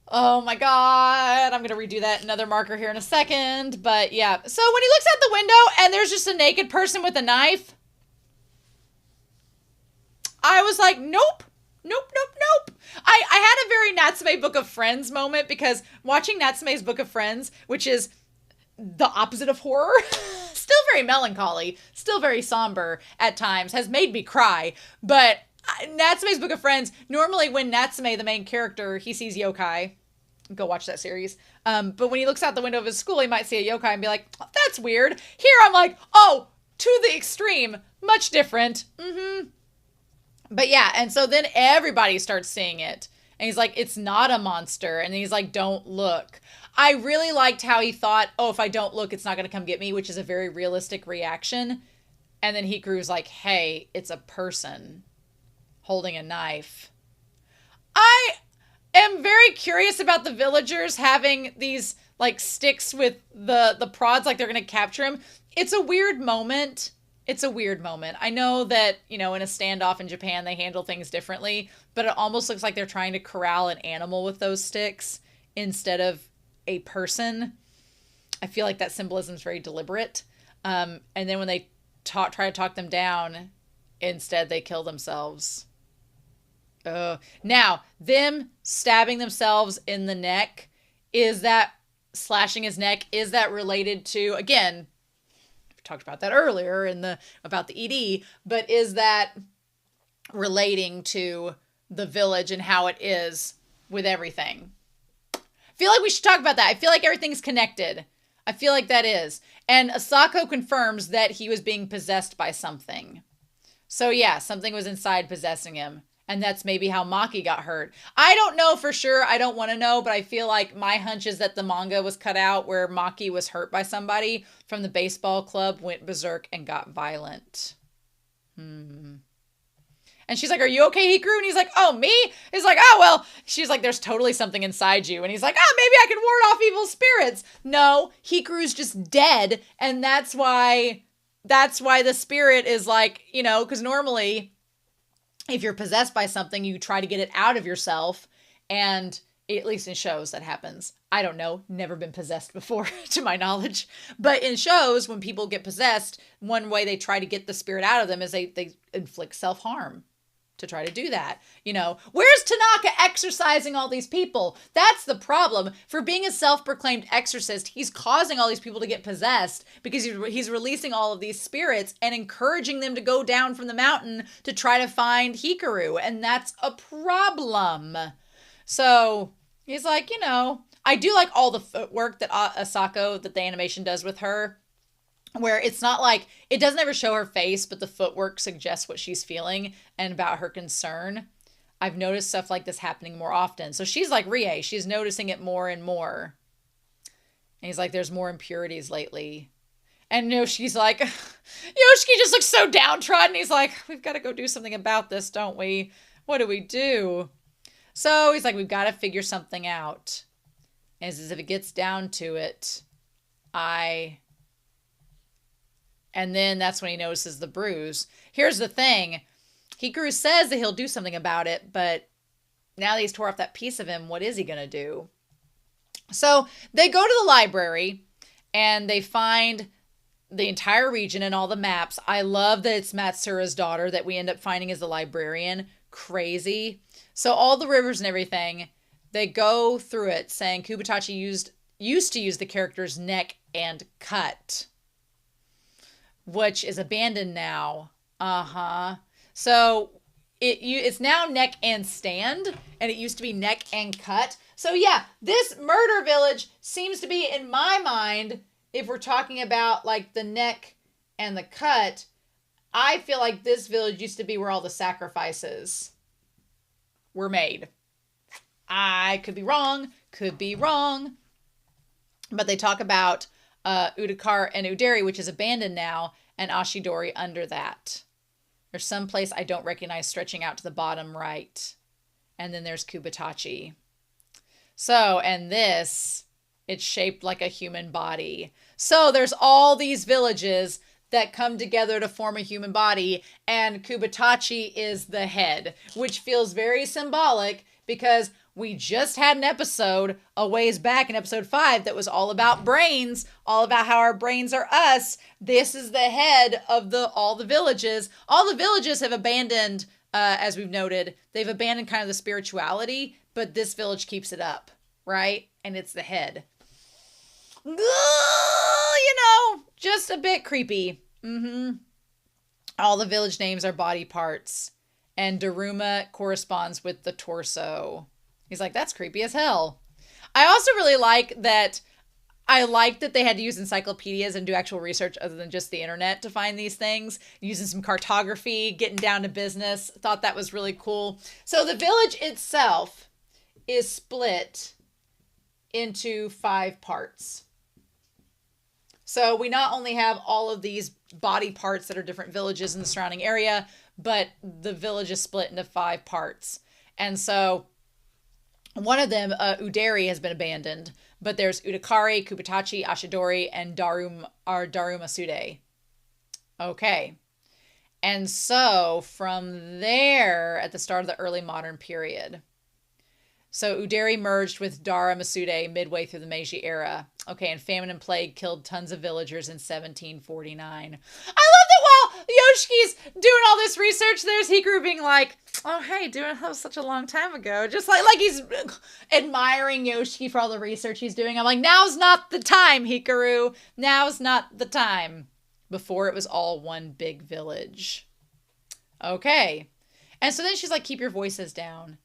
Oh my God. I'm going to redo that another marker here in a second. But yeah. So when he looks out the window and there's just a naked person with a knife, I was like, nope. I had a very Natsume Book of Friends moment because watching Natsume's Book of Friends, which is the opposite of horror, still very melancholy, still very somber at times, has made me cry. But Natsume's Book of Friends, normally when Natsume, the main character, he sees yokai, go watch that series. But when he looks out the window of his school, he might see a yokai and be like, oh, that's weird. Here I'm like, oh, to the extreme, much different. But yeah, and so then everybody starts seeing it. And he's like, it's not a monster. And then he's like, don't look. I really liked how he thought, oh, if I don't look, it's not going to come get me, which is a very realistic reaction. And then Hikaru's like, hey, it's a person holding a knife. I am very curious about the villagers having these like sticks with the prods, like they're going to capture him. It's a weird moment. I know that, in a standoff in Japan, they handle things differently, but it almost looks like they're trying to corral an animal with those sticks instead of a person. I feel like that symbolism is very deliberate. And then when they try to talk them down, instead they kill themselves. Now, them stabbing themselves in the neck, is that slashing his neck? Is that related to, again, talked about that earlier about the ED, but is that relating to the village and how it is with everything? I feel like we should talk about that. I feel like everything's connected. I feel like that is. And Asako confirms that he was being possessed by something. So yeah, something was inside possessing him. And that's maybe how Maki got hurt. I don't know for sure. I don't want to know, but I feel like my hunch is that the manga was cut out where Maki was hurt by somebody from the baseball club, went berserk, and got violent. And she's like, are you okay, Hikaru? And he's like, oh, me? He's like, oh, well. She's like, there's totally something inside you. And he's like, oh, maybe I can ward off evil spirits. No, Hikaru's just dead. And that's why the spirit is like, you know, because normally if you're possessed by something, you try to get it out of yourself. And at least in shows that happens. I don't know. Never been possessed before, to my knowledge. But in shows, when people get possessed, one way they try to get the spirit out of them is they inflict self-harm to try to do that. You know, where's Tanaka exorcising all these people? That's the problem. For being a self-proclaimed exorcist, he's causing all these people to get possessed because he's releasing all of these spirits and encouraging them to go down from the mountain to try to find Hikaru. And that's a problem. So he's like, you know, I do like all the footwork that Asako, that the animation does with her, where it's not like, it doesn't ever show her face, but the footwork suggests what she's feeling and about her concern. I've noticed stuff like this happening more often. So she's like Rie, she's noticing it more and more. And he's like, there's more impurities lately. And Yoshiki's like, Yoshiki just looks so downtrodden. He's like, we've got to go do something about this, don't we? What do we do? So he's like, we've got to figure something out. And as if it gets down to it, and then that's when he notices the bruise. Here's the thing. Hikaru says that he'll do something about it, but now that he's tore off that piece of him, what is he going to do? So they go to the library and they find the entire region and all the maps. I love that it's Matsura's daughter that we end up finding as the librarian. Crazy. So all the rivers and everything, they go through it saying Kubitachi used to use the character's neck and cut, which is abandoned now. So it's now neck and stand, and it used to be neck and cut. So yeah, this murder village seems to be, in my mind, if we're talking about like the neck and the cut, I feel like this village used to be where all the sacrifices were made. I could be wrong, but they talk about Udakar and Uderi, which is abandoned now, and Ashidori under that. There's some place I don't recognize stretching out to the bottom right. And then there's Kubitachi. So, and this, it's shaped like a human body. So there's all these villages that come together to form a human body, and Kubitachi is the head, which feels very symbolic because we just had an episode a ways back in episode 5 that was all about brains, all about how our brains are us. This is the head of all the villages. All the villages have abandoned, as we've noted, they've abandoned kind of the spirituality, but this village keeps it up, right? And it's the head. You know, just a bit creepy. All the village names are body parts, and Daruma corresponds with the torso. He's like, that's creepy as hell. I also really like that. I like that they had to use encyclopedias and do actual research other than just the internet to find these things, using some cartography, getting down to business. Thought that was really cool. So the village itself is split into 5 parts. So we not only have all of these body parts that are different villages in the surrounding area, but the village is split into 5 parts. And so one of them, Uderi, has been abandoned, but there's Udakari, Kubitachi, Ashidori, and Darumasude. Okay. And so from there, at the start of the early modern period, so Uderi merged with Darumasude midway through the Meiji era. Okay, and famine and plague killed tons of villagers in 1749. I love that while Yoshiki's doing all this research, there's Hikaru being like, oh, hey, that was such a long time ago. Just like he's admiring Yoshiki for all the research he's doing. I'm like, now's not the time, Hikaru. Now's not the time. Before it was all one big village. Okay. And so then she's like, keep your voices down.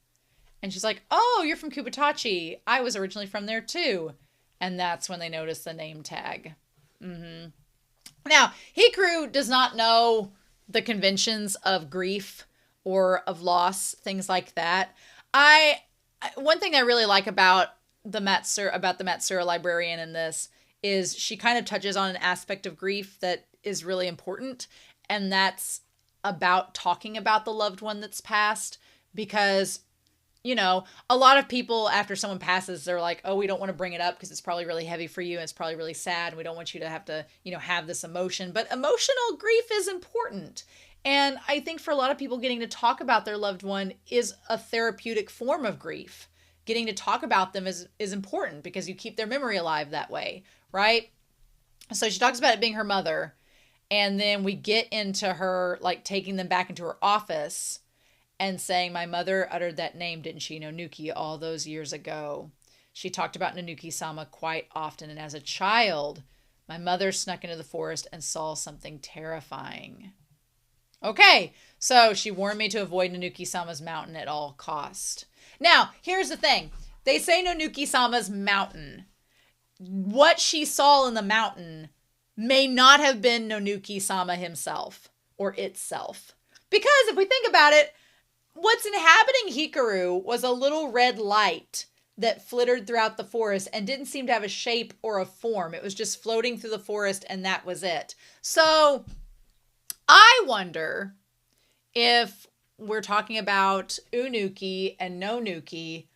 And she's like, oh, you're from Kubitachi. I was originally from there too. And that's when they notice the name tag. Now, Hikaru does not know the conventions of grief or of loss, things like that. One thing I really like about the Matsura librarian in this is she kind of touches on an aspect of grief that is really important, and that's about talking about the loved one that's passed. Because, you know, a lot of people after someone passes, they're like, oh, we don't want to bring it up because it's probably really heavy for you and it's probably really sad and we don't want you to have to, you know, have this emotion. But emotional grief is important. And I think for a lot of people, getting to talk about their loved one is a therapeutic form of grief. Getting to talk about them is important because you keep their memory alive that way, right? So she talks about it being her mother. And then we get into her, like, taking them back into her office and saying, my mother uttered that name, didn't she, Nonuki, all those years ago. She talked about Nonuki-sama quite often. And as a child, my mother snuck into the forest and saw something terrifying. Okay, so she warned me to avoid Nonuki-sama's mountain at all cost. Now, here's the thing. They say Nonuki-sama's mountain. What she saw in the mountain may not have been Nonuki-sama himself or itself. Because if we think about it, what's inhabiting Hikaru was a little red light that flittered throughout the forest and didn't seem to have a shape or a form. It was just floating through the forest and that was it. So I wonder if we're talking about Unuki and Nonuki.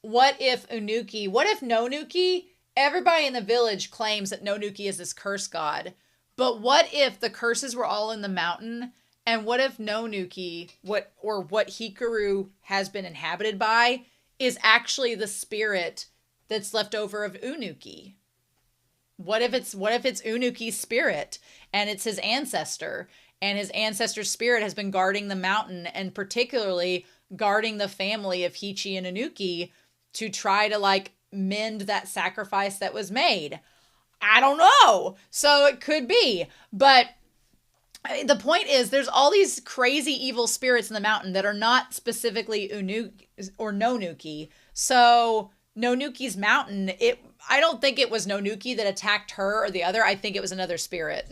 What if Nonuki, everybody in the village claims that Nonuki is this curse god. But what if the curses were all in the mountain? And what if Nonuki, what Hikaru has been inhabited by, is actually the spirit that's left over of Unuki? What if it's Unuki's spirit and it's his ancestor, and his ancestor's spirit has been guarding the mountain and particularly guarding the family of Hichi and Unuki to try to, like, mend that sacrifice that was made? I don't know. So it could be. But the point is, there's all these crazy evil spirits in the mountain that are not specifically Unuki or Nonuki. So Nonuki's mountain, I don't think it was Nonuki that attacked her or the other. I think it was another spirit.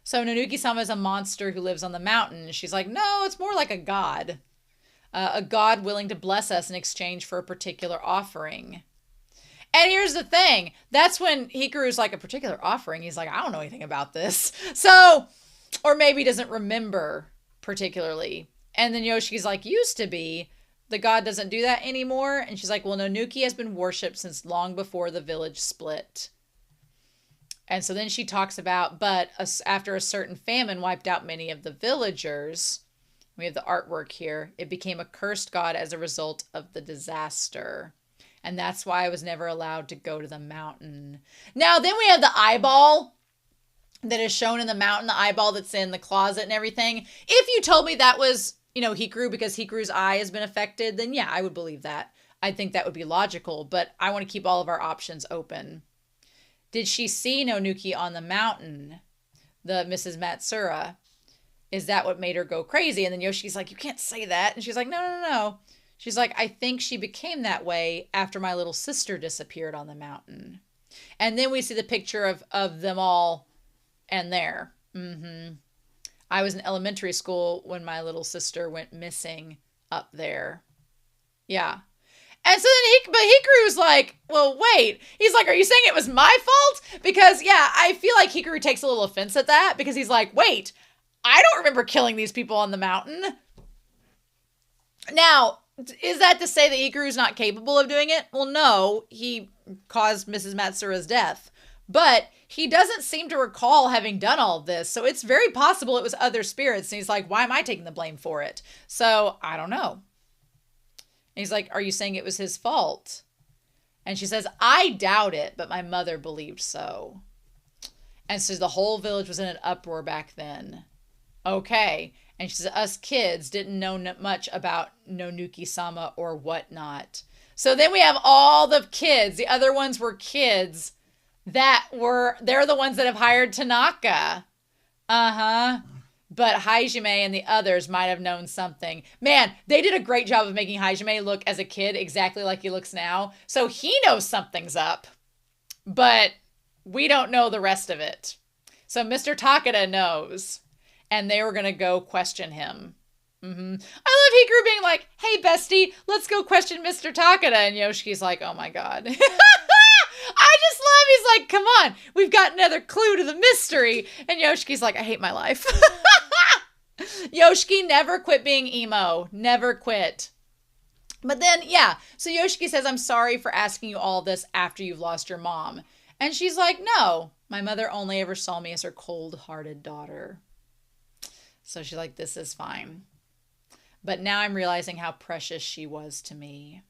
So Nonuki-sama is a monster who lives on the mountain. She's like, no, it's more like a god willing to bless us in exchange for a particular offering. And here's the thing. That's when Hikaru's like, a particular offering. He's like, I don't know anything about this. So, or maybe doesn't remember particularly. And then Yoshiki's like, used to be. The god doesn't do that anymore. And she's like, well, Nonuki has been worshipped since long before the village split. And so then she talks about, but after a certain famine wiped out many of the villagers, we have the artwork here, it became a cursed god as a result of the disaster. And that's why I was never allowed to go to the mountain. Now, then we have the eyeball that is shown in the mountain, the eyeball that's in the closet and everything. If you told me that was, Hikaru because Hikaru's eye has been affected, then yeah, I would believe that. I think that would be logical, but I want to keep all of our options open. Did she see Nonuki on the mountain, the Mrs. Matsura? Is that what made her go crazy? And then Yoshi's like, you can't say that. And she's like, no. She's like, I think she became that way after my little sister disappeared on the mountain. And then we see the picture of them all and there. I was in elementary school when my little sister went missing up there. Yeah. And so then Hikaru's like, well, wait. He's like, are you saying it was my fault? Because, yeah, I feel like Hikaru takes a little offense at that because he's like, wait, I don't remember killing these people on the mountain. Now, is that to say that Hikaru's not capable of doing it? Well, no, he caused Mrs. Matsura's death. But he doesn't seem to recall having done all of this. So it's very possible it was other spirits. And he's like, why am I taking the blame for it? So I don't know. And he's like, are you saying it was his fault? And she says, I doubt it, but my mother believed so. And so the whole village was in an uproar back then. Okay. And she says, us kids didn't know much about Nonuki-sama or whatnot. So then we have all the kids. The other ones were kids they're the ones that have hired Tanaka. But Hajime and the others might have known something. Man, they did a great job of making Hajime look as a kid exactly like he looks now. So he knows something's up. But we don't know the rest of it. So Mr. Takeda knows, and they were going to go question him. I love Hikaru being like, hey, bestie, let's go question Mr. Takeda. And Yoshiki's like, oh my God. I just love, he's like, come on, we've got another clue to the mystery. And Yoshiki's like, I hate my life. Yoshiki never quit being emo. Never quit. But then, yeah, so Yoshiki says, I'm sorry for asking you all this after you've lost your mom. And she's like, no, my mother only ever saw me as her cold-hearted daughter. So she's like, this is fine. But now I'm realizing how precious she was to me.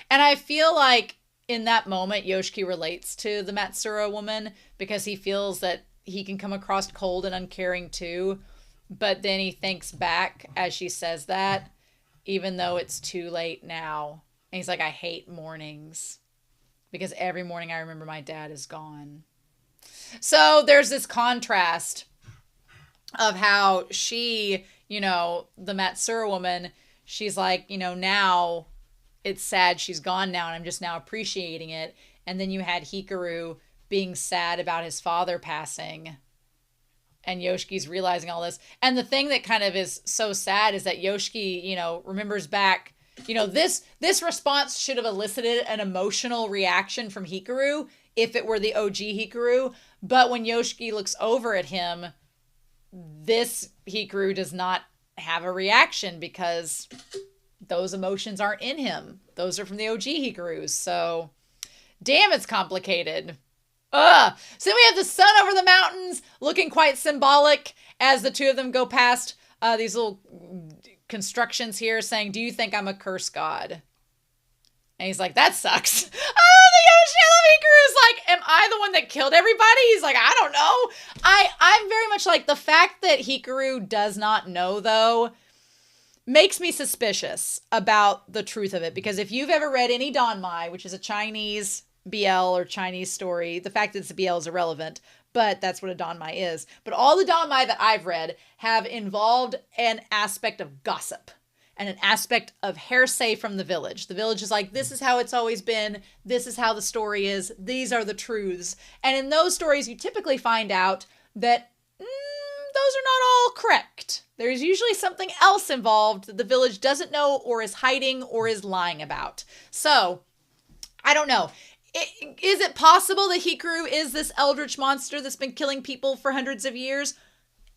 And I feel like in that moment, Yoshiki relates to the Matsura woman because he feels that he can come across cold and uncaring too. But then he thinks back as she says that, even though it's too late now. And he's like, I hate mornings because every morning I remember my dad is gone. So there's this contrast of how she, the Matsura woman, she's like, now it's sad she's gone now and I'm just now appreciating it. And then you had Hikaru being sad about his father passing. And Yoshiki's realizing all this. And the thing that kind of is so sad is that Yoshiki, remembers back, this response should have elicited an emotional reaction from Hikaru if it were the OG Hikaru. But when Yoshiki looks over at him, this Hikaru does not have a reaction because those emotions aren't in him. Those are from the OG Hikarus. So, damn, it's complicated. So then we have the sun over the mountains looking quite symbolic as the two of them go past these little constructions here saying, do you think I'm a curse god? And he's like, that sucks. I love Hikaru's like, am I the one that killed everybody? He's like, I don't know. I'm very much like the fact that Hikaru does not know though makes me suspicious about the truth of it. Because if you've ever read any Danmai, which is a Chinese BL or Chinese story, the fact that it's a BL is irrelevant, but that's what a Danmai is. But all the Danmai that I've read have involved an aspect of gossip and an aspect of hearsay from the village. The village is like, this is how it's always been. This is how the story is. These are the truths. And in those stories, you typically find out that those are not all correct. There's usually something else involved that the village doesn't know or is hiding or is lying about. So, I don't know. Is it possible that Hikaru is this eldritch monster that's been killing people for hundreds of years?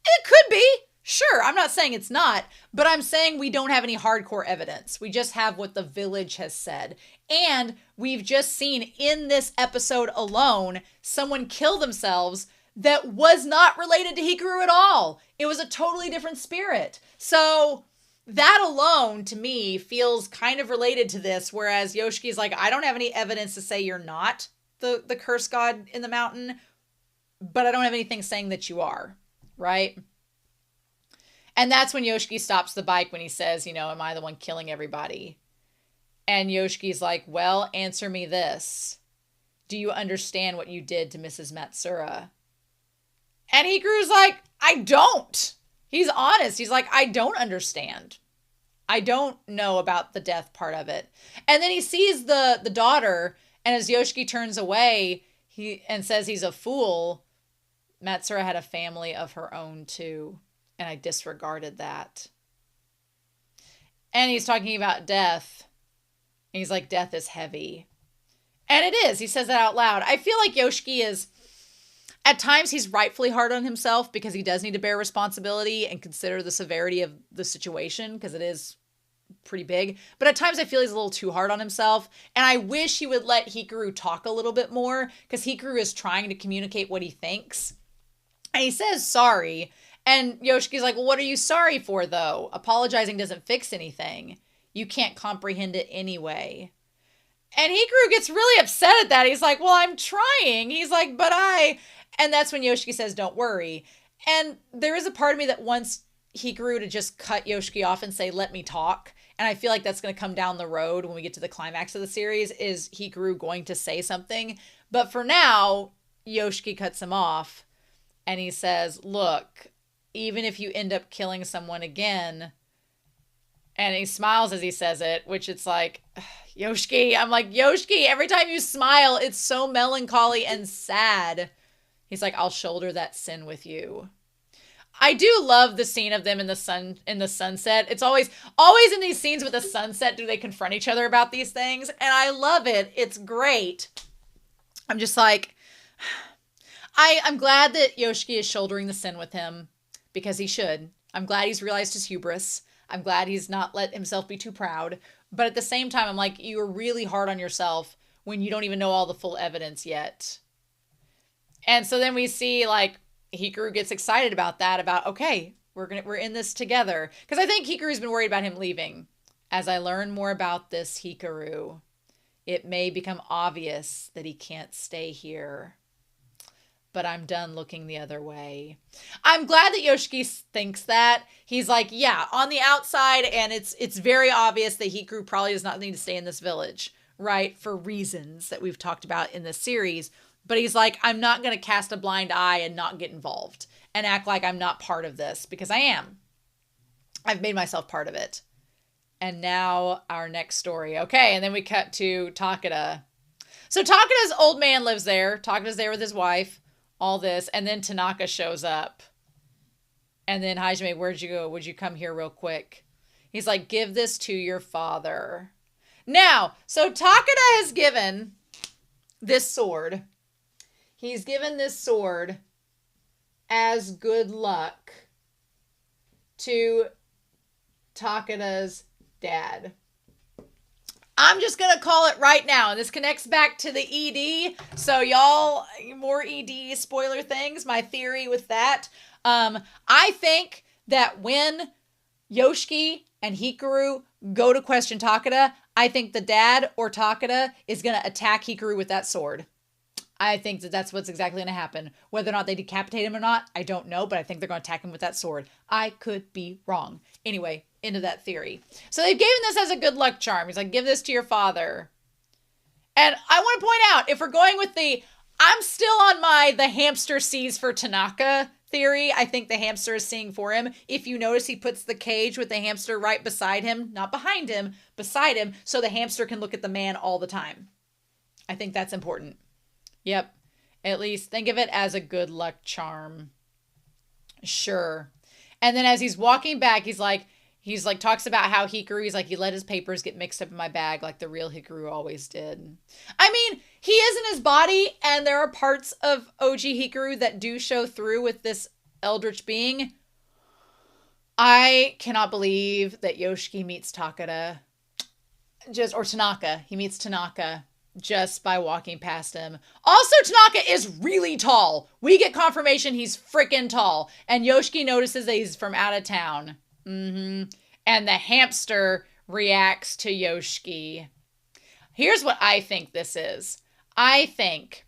It could be. Sure, I'm not saying it's not, but I'm saying we don't have any hardcore evidence. We just have what the village has said. And we've just seen in this episode alone, someone kill themselves that was not related to Hikaru at all. It was a totally different spirit. So that alone, to me, feels kind of related to this, whereas Yoshiki's like, I don't have any evidence to say you're not the curse god in the mountain, but I don't have anything saying that you are, right? And that's when Yoshiki stops the bike when he says, am I the one killing everybody? And Yoshiki's like, well, answer me this. Do you understand what you did to Mrs. Matsura? And Hikaru's like, I don't. He's honest. He's like, I don't understand. I don't know about the death part of it. And then he sees the daughter, and as Yoshiki turns away, and says he's a fool, Matsura had a family of her own too. And I disregarded that. And he's talking about death. And he's like, death is heavy. And it is. He says that out loud. I feel like Yoshiki is, at times he's rightfully hard on himself because he does need to bear responsibility and consider the severity of the situation because it is pretty big. But at times I feel he's a little too hard on himself. And I wish he would let Hikaru talk a little bit more because Hikaru is trying to communicate what he thinks. And he says sorry. And Yoshiki's like, well, what are you sorry for, though? Apologizing doesn't fix anything. You can't comprehend it anyway. And Hikaru gets really upset at that. He's like, well, I'm trying. He's like, but I... And that's when Yoshiki says, don't worry. And there is a part of me that wants Hikaru to just cut Yoshiki off and say, let me talk. And I feel like that's going to come down the road when we get to the climax of the series. Is Hikaru going to say something? But for now, Yoshiki cuts him off. And he says, look... Even if you end up killing someone again, And he smiles as he says it, which it's like, Yoshiki. I'm like, Yoshiki, every time you smile, it's so melancholy and sad. He's like, I'll shoulder that sin with you. I do love the scene of them in the sunset. It's always in these scenes with the sunset do they confront each other about these things, and I love it. It's great. I'm just like, I'm glad that Yoshiki is shouldering the sin with him, because he should. I'm glad he's realized his hubris. I'm glad he's not let himself be too proud. But at the same time, I'm like, you are really hard on yourself when you don't even know all the full evidence yet. And so then we see like Hikaru gets excited about that, about, okay, we're in this together. Because I think Hikaru's been worried about him leaving. As I learn more about this Hikaru, it may become obvious that he can't stay here. But I'm done looking the other way. I'm glad that Yoshiki thinks that. He's like, yeah, on the outside, and it's very obvious that Hikaru probably does not need to stay in this village, right? For reasons that we've talked about in this series. But he's like, I'm not going to cast a blind eye and not get involved and act like I'm not part of this, because I am. I've made myself part of it. And now our next story. Okay, and then we cut to Takeda. So Takeda's old man lives there. Takeda's there with his wife. All this, and then Tanaka shows up. And then, Hajime, where'd you go? Would you come here real quick? He's like, give this to your father. Now, so Takeda has given this sword. He's given this sword as good luck to Takeda's dad. I'm just going to call it right now. And this connects back to the ED. So y'all, more ED spoiler things. My theory with that. I think that when Yoshiki and Hikaru go to question Takeda, I think the dad or Takeda is going to attack Hikaru with that sword. I think that that's what's exactly going to happen. Whether or not they decapitate him or not, I don't know. But I think they're going to attack him with that sword. I could be wrong. Anyway, into that theory. So they've given this as a good luck charm. He's like, give this to your father. And I want to point out, if we're going with I'm still on the hamster sees for Tanaka theory. I think the hamster is seeing for him. If you notice, he puts the cage with the hamster right beside him, not behind him, beside him, so the hamster can look at the man all the time. I think that's important. Yep. At least think of it as a good luck charm. Sure. And then as he's walking back, he's like, talks about how Hikaru, he's like, he let his papers get mixed up in my bag like the real Hikaru always did. I mean, he is in his body, and there are parts of OG Hikaru that do show through with this eldritch being. I cannot believe that Yoshiki meets Takeda. Or Tanaka. He meets Tanaka just by walking past him. Also, Tanaka is really tall. We get confirmation he's freaking tall. And Yoshiki notices that he's from out of town. And the hamster reacts to Yoshiki. Here's what I think this is. I think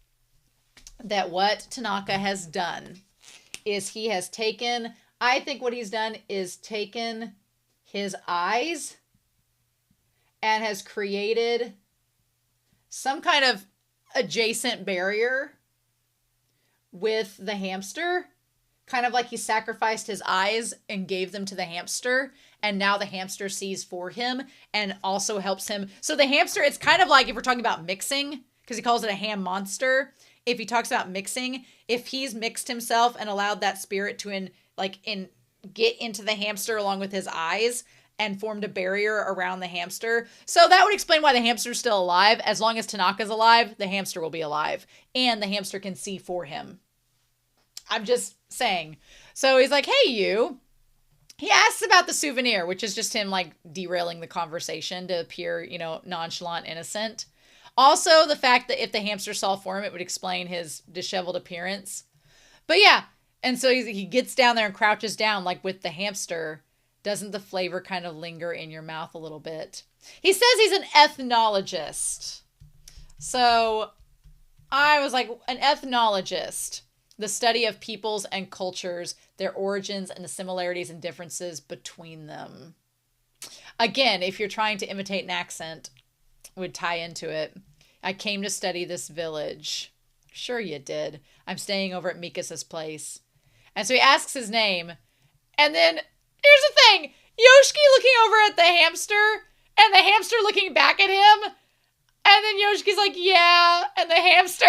that what Tanaka has done is what he's done is taken his eyes and has created some kind of adjacent barrier with the hamster. Kind of like he sacrificed his eyes and gave them to the hamster. And now the hamster sees for him and also helps him. So the hamster, it's kind of like if we're talking about mixing, because he calls it a ham monster. If he talks about mixing, if he's mixed himself and allowed that spirit to get into the hamster along with his eyes and formed a barrier around the hamster. So that would explain why the hamster's still alive. As long as Tanaka's alive, the hamster will be alive. And the hamster can see for him. I'm just saying. So he's like, hey, you. He asks about the souvenir, which is just him like derailing the conversation to appear, nonchalant, innocent. Also, the fact that if the hamster saw for him, it would explain his disheveled appearance. But yeah, and so he gets down there and crouches down like with the hamster. Doesn't the flavor kind of linger in your mouth a little bit? He says he's an ethnologist. So I was like, an ethnologist. The study of peoples and cultures, their origins, and the similarities and differences between them. Again, if you're trying to imitate an accent, would tie into it. I came to study this village. Sure you did. I'm staying over at Mikasa's place. And so he asks his name. And then, here's the thing. Yoshiki looking over at the hamster and the hamster looking back at him. And then Yoshiki's like, yeah, and the hamster.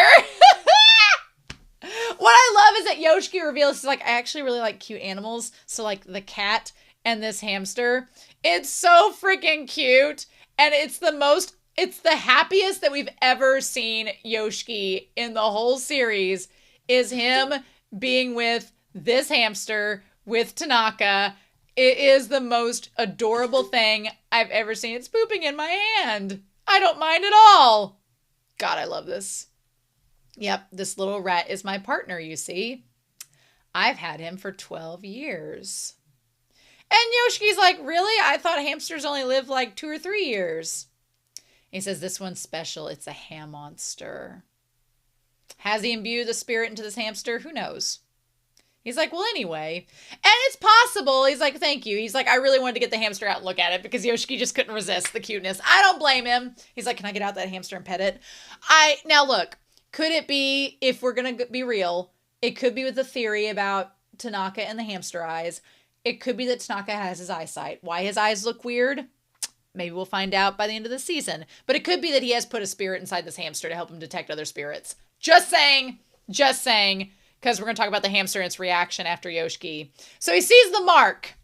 What I love is that Yoshiki reveals, I actually really like cute animals. So like the cat and this hamster. It's so freaking cute. And it's the happiest that we've ever seen Yoshiki in the whole series is him being with this hamster, with Tanaka. It is the most adorable thing I've ever seen. It's pooping in my hand. I don't mind at all. God, I love this. Yep, this little rat is my partner, you see. I've had him for 12 years. And Yoshiki's like, really? I thought hamsters only live like 2 or 3 years. He says, this one's special. It's a ham monster. Has he imbued the spirit into this hamster? Who knows? He's like, well, anyway. And it's possible. He's like, thank you. He's like, I really wanted to get the hamster out and look at it because Yoshiki just couldn't resist the cuteness. I don't blame him. He's like, can I get out that hamster and pet it? Now look, could it be, if we're going to be real, it could be with the theory about Tanaka and the hamster eyes. It could be that Tanaka has his eyesight. Why his eyes look weird? Maybe we'll find out by the end of the season. But it could be that he has put a spirit inside this hamster to help him detect other spirits. Just saying. Just saying. Because we're going to talk about the hamster and its reaction after Yoshiki. So he sees the mark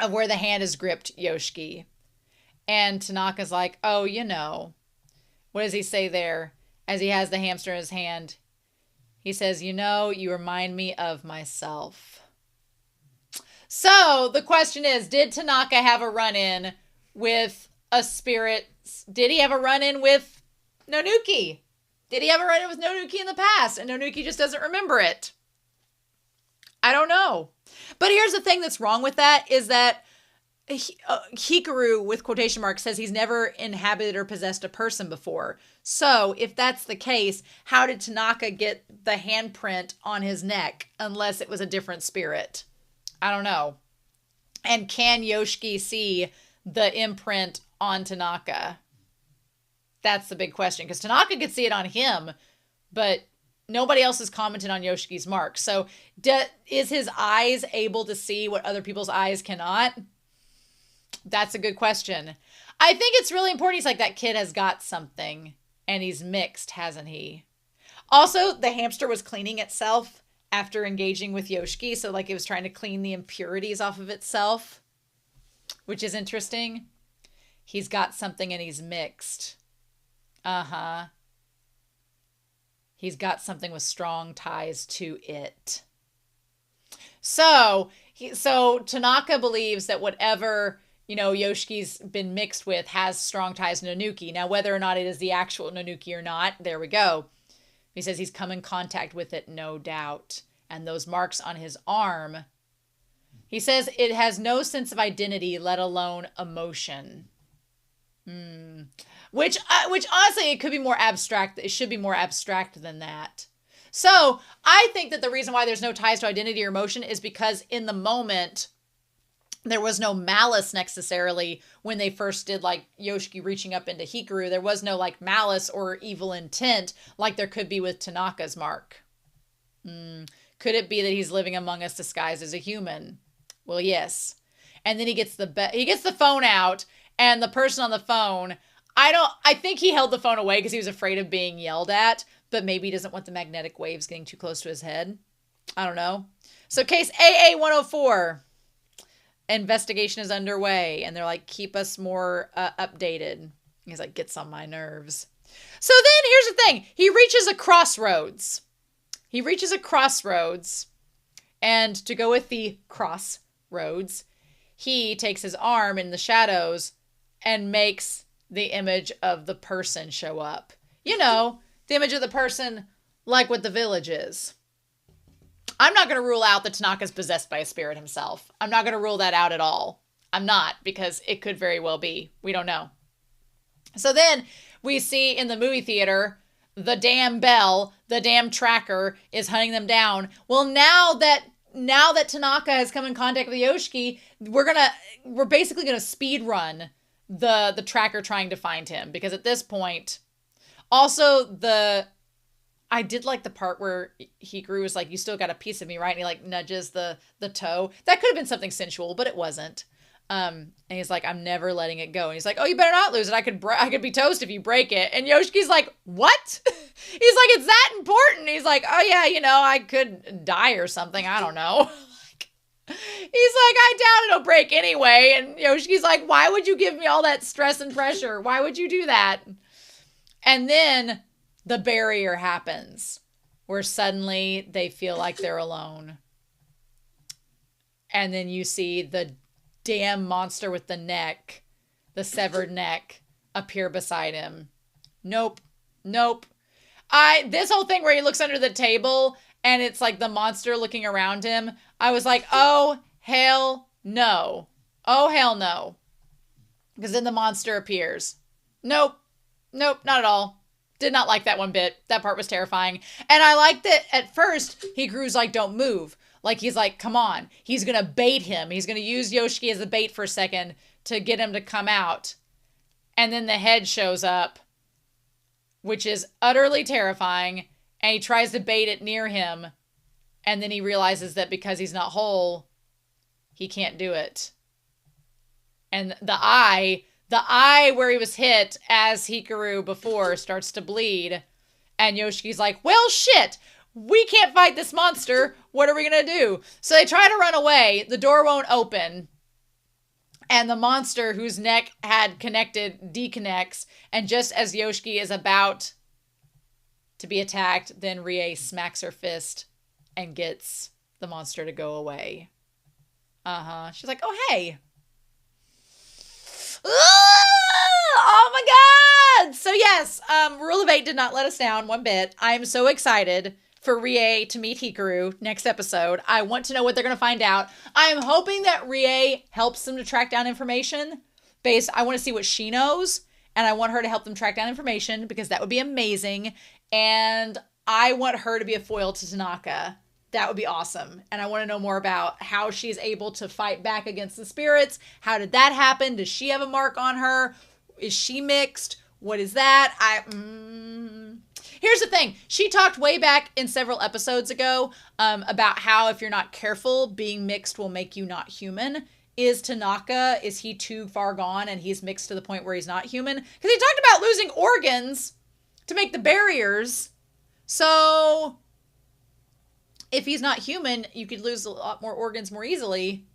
of where the hand has gripped Yoshiki. And Tanaka's like, oh, you know. What does he say there? As he has the hamster in his hand. He says, you know, you remind me of myself. So the question is, did Tanaka have a run-in with a spirit? Did he have a run-in with Nonuki? Did he have a run-in with Nonuki in the past and Nonuki just doesn't remember it? I don't know. But here's the thing that's wrong with that is that Hikaru, with quotation marks, says he's never inhabited or possessed a person before. So if that's the case, how did Tanaka get the handprint on his neck unless it was a different spirit? I don't know. And can Yoshiki see the imprint on Tanaka? That's the big question, because Tanaka could see it on him, but nobody else has commented on Yoshiki's mark. So is his eyes able to see what other people's eyes cannot? That's a good question. I think it's really important. He's like, that kid has got something, and he's mixed, hasn't he? Also, the hamster was cleaning itself after engaging with Yoshiki, so like it was trying to clean the impurities off of itself, which is interesting. He's got something and he's mixed. Uh-huh. He's got something with strong ties to it. So Tanaka believes that whatever, Yoshiki's been mixed with has strong ties to Nonuki. Now, whether or not it is the actual Nonuki or not, there we go. He says he's come in contact with it, no doubt. And those marks on his arm, he says it has no sense of identity, let alone emotion. Which honestly, it could be more abstract. It should be more abstract than that. So I think that the reason why there's no ties to identity or emotion is because in the moment, there was no malice necessarily when they first did like Yoshiki reaching up into Hikaru. There was no like malice or evil intent like there could be with Tanaka's mark. Could it be that he's living among us disguised as a human? Well, yes. And then he gets the phone out, and the person on the phone, I think he held the phone away because he was afraid of being yelled at, but maybe he doesn't want the magnetic waves getting too close to his head. I don't know. So case AA-104. Investigation is underway, and they're like, keep us more updated. He's like, gets on my nerves. So then here's the thing. He reaches a crossroads. And to go with the crossroads, he takes his arm in the shadows and makes the image of the person show up. The image of the person like what the village is. I'm not going to rule out that Tanaka's possessed by a spirit himself. I'm not going to rule that out at all. I'm not, because it could very well be. We don't know. So then we see in the movie theater, the damn bell, the damn tracker is hunting them down. Well, now that Tanaka has come in contact with Yoshiki, we're basically going to speed run the tracker trying to find him, because at this point, also I did like the part where Hikaru was like, you still got a piece of me, right? And he like nudges the toe. That could have been something sensual, but it wasn't. And he's like, I'm never letting it go. And he's like, oh, you better not lose it. I could be toast if you break it. And Yoshiki's like, what? He's like, it's that important. He's like, oh yeah, I could die or something. I don't know. He's like, I doubt it'll break anyway. And Yoshiki's like, why would you give me all that stress and pressure? Why would you do that? And then the barrier happens where suddenly they feel like they're alone. And then you see the damn monster with the severed neck, appear beside him. Nope. This whole thing where he looks under the table and it's like the monster looking around him, I was like, oh, hell no. Oh, hell no. Because then the monster appears. Nope, not at all. Did not like that one bit. That part was terrifying. And I liked that at first, Hikaru's like, don't move. Like, he's like, come on. He's going to bait him. He's going to use Yoshiki as a bait for a second to get him to come out. And then the head shows up, which is utterly terrifying. And he tries to bait it near him. And then he realizes that because he's not whole, he can't do it. And the eye where he was hit as Hikaru before starts to bleed. And Yoshiki's like, well, shit. We can't fight this monster. What are we going to do? So they try to run away. The door won't open. And the monster whose neck had connected deconnects. And just as Yoshiki is about to be attacked, then Rie smacks her fist and gets the monster to go away. She's like, oh, hey. Oh my God. So yes, Rule of 8 did not let us down one bit. I'm so excited for Rie to meet Hikaru next episode. I want to know what they're going to find out. I am hoping that Rie helps them to track down information. I want to see what she knows, and I want her to help them track down information because that would be amazing. And I want her to be a foil to Tanaka. That would be awesome. And I want to know more about how she's able to fight back against the spirits. How did that happen? Does she have a mark on her? Is she mixed? What is that? Here's the thing. She talked way back in several episodes ago about how if you're not careful, being mixed will make you not human. Is Tanaka, is he too far gone and he's mixed to the point where he's not human? Because he talked about losing organs to make the barriers. So if he's not human, you could lose a lot more organs more easily.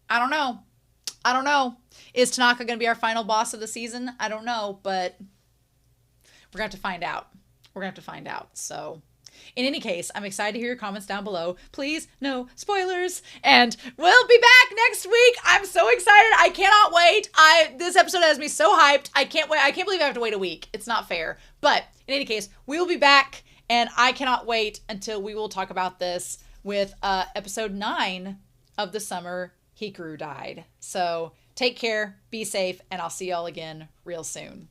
I don't know. Is Tanaka going to be our final boss of the season? I don't know, but we're going to have to find out. So in any case, I'm excited to hear your comments down below. Please, no spoilers. And we'll be back next week. I'm so excited. I cannot wait. This episode has me so hyped. I can't wait. I can't believe I have to wait a week. It's not fair. But in any case, we will be back. And I cannot wait until we will talk about this with episode 9 of the summer Hikaru died. So take care, be safe, and I'll see y'all again real soon.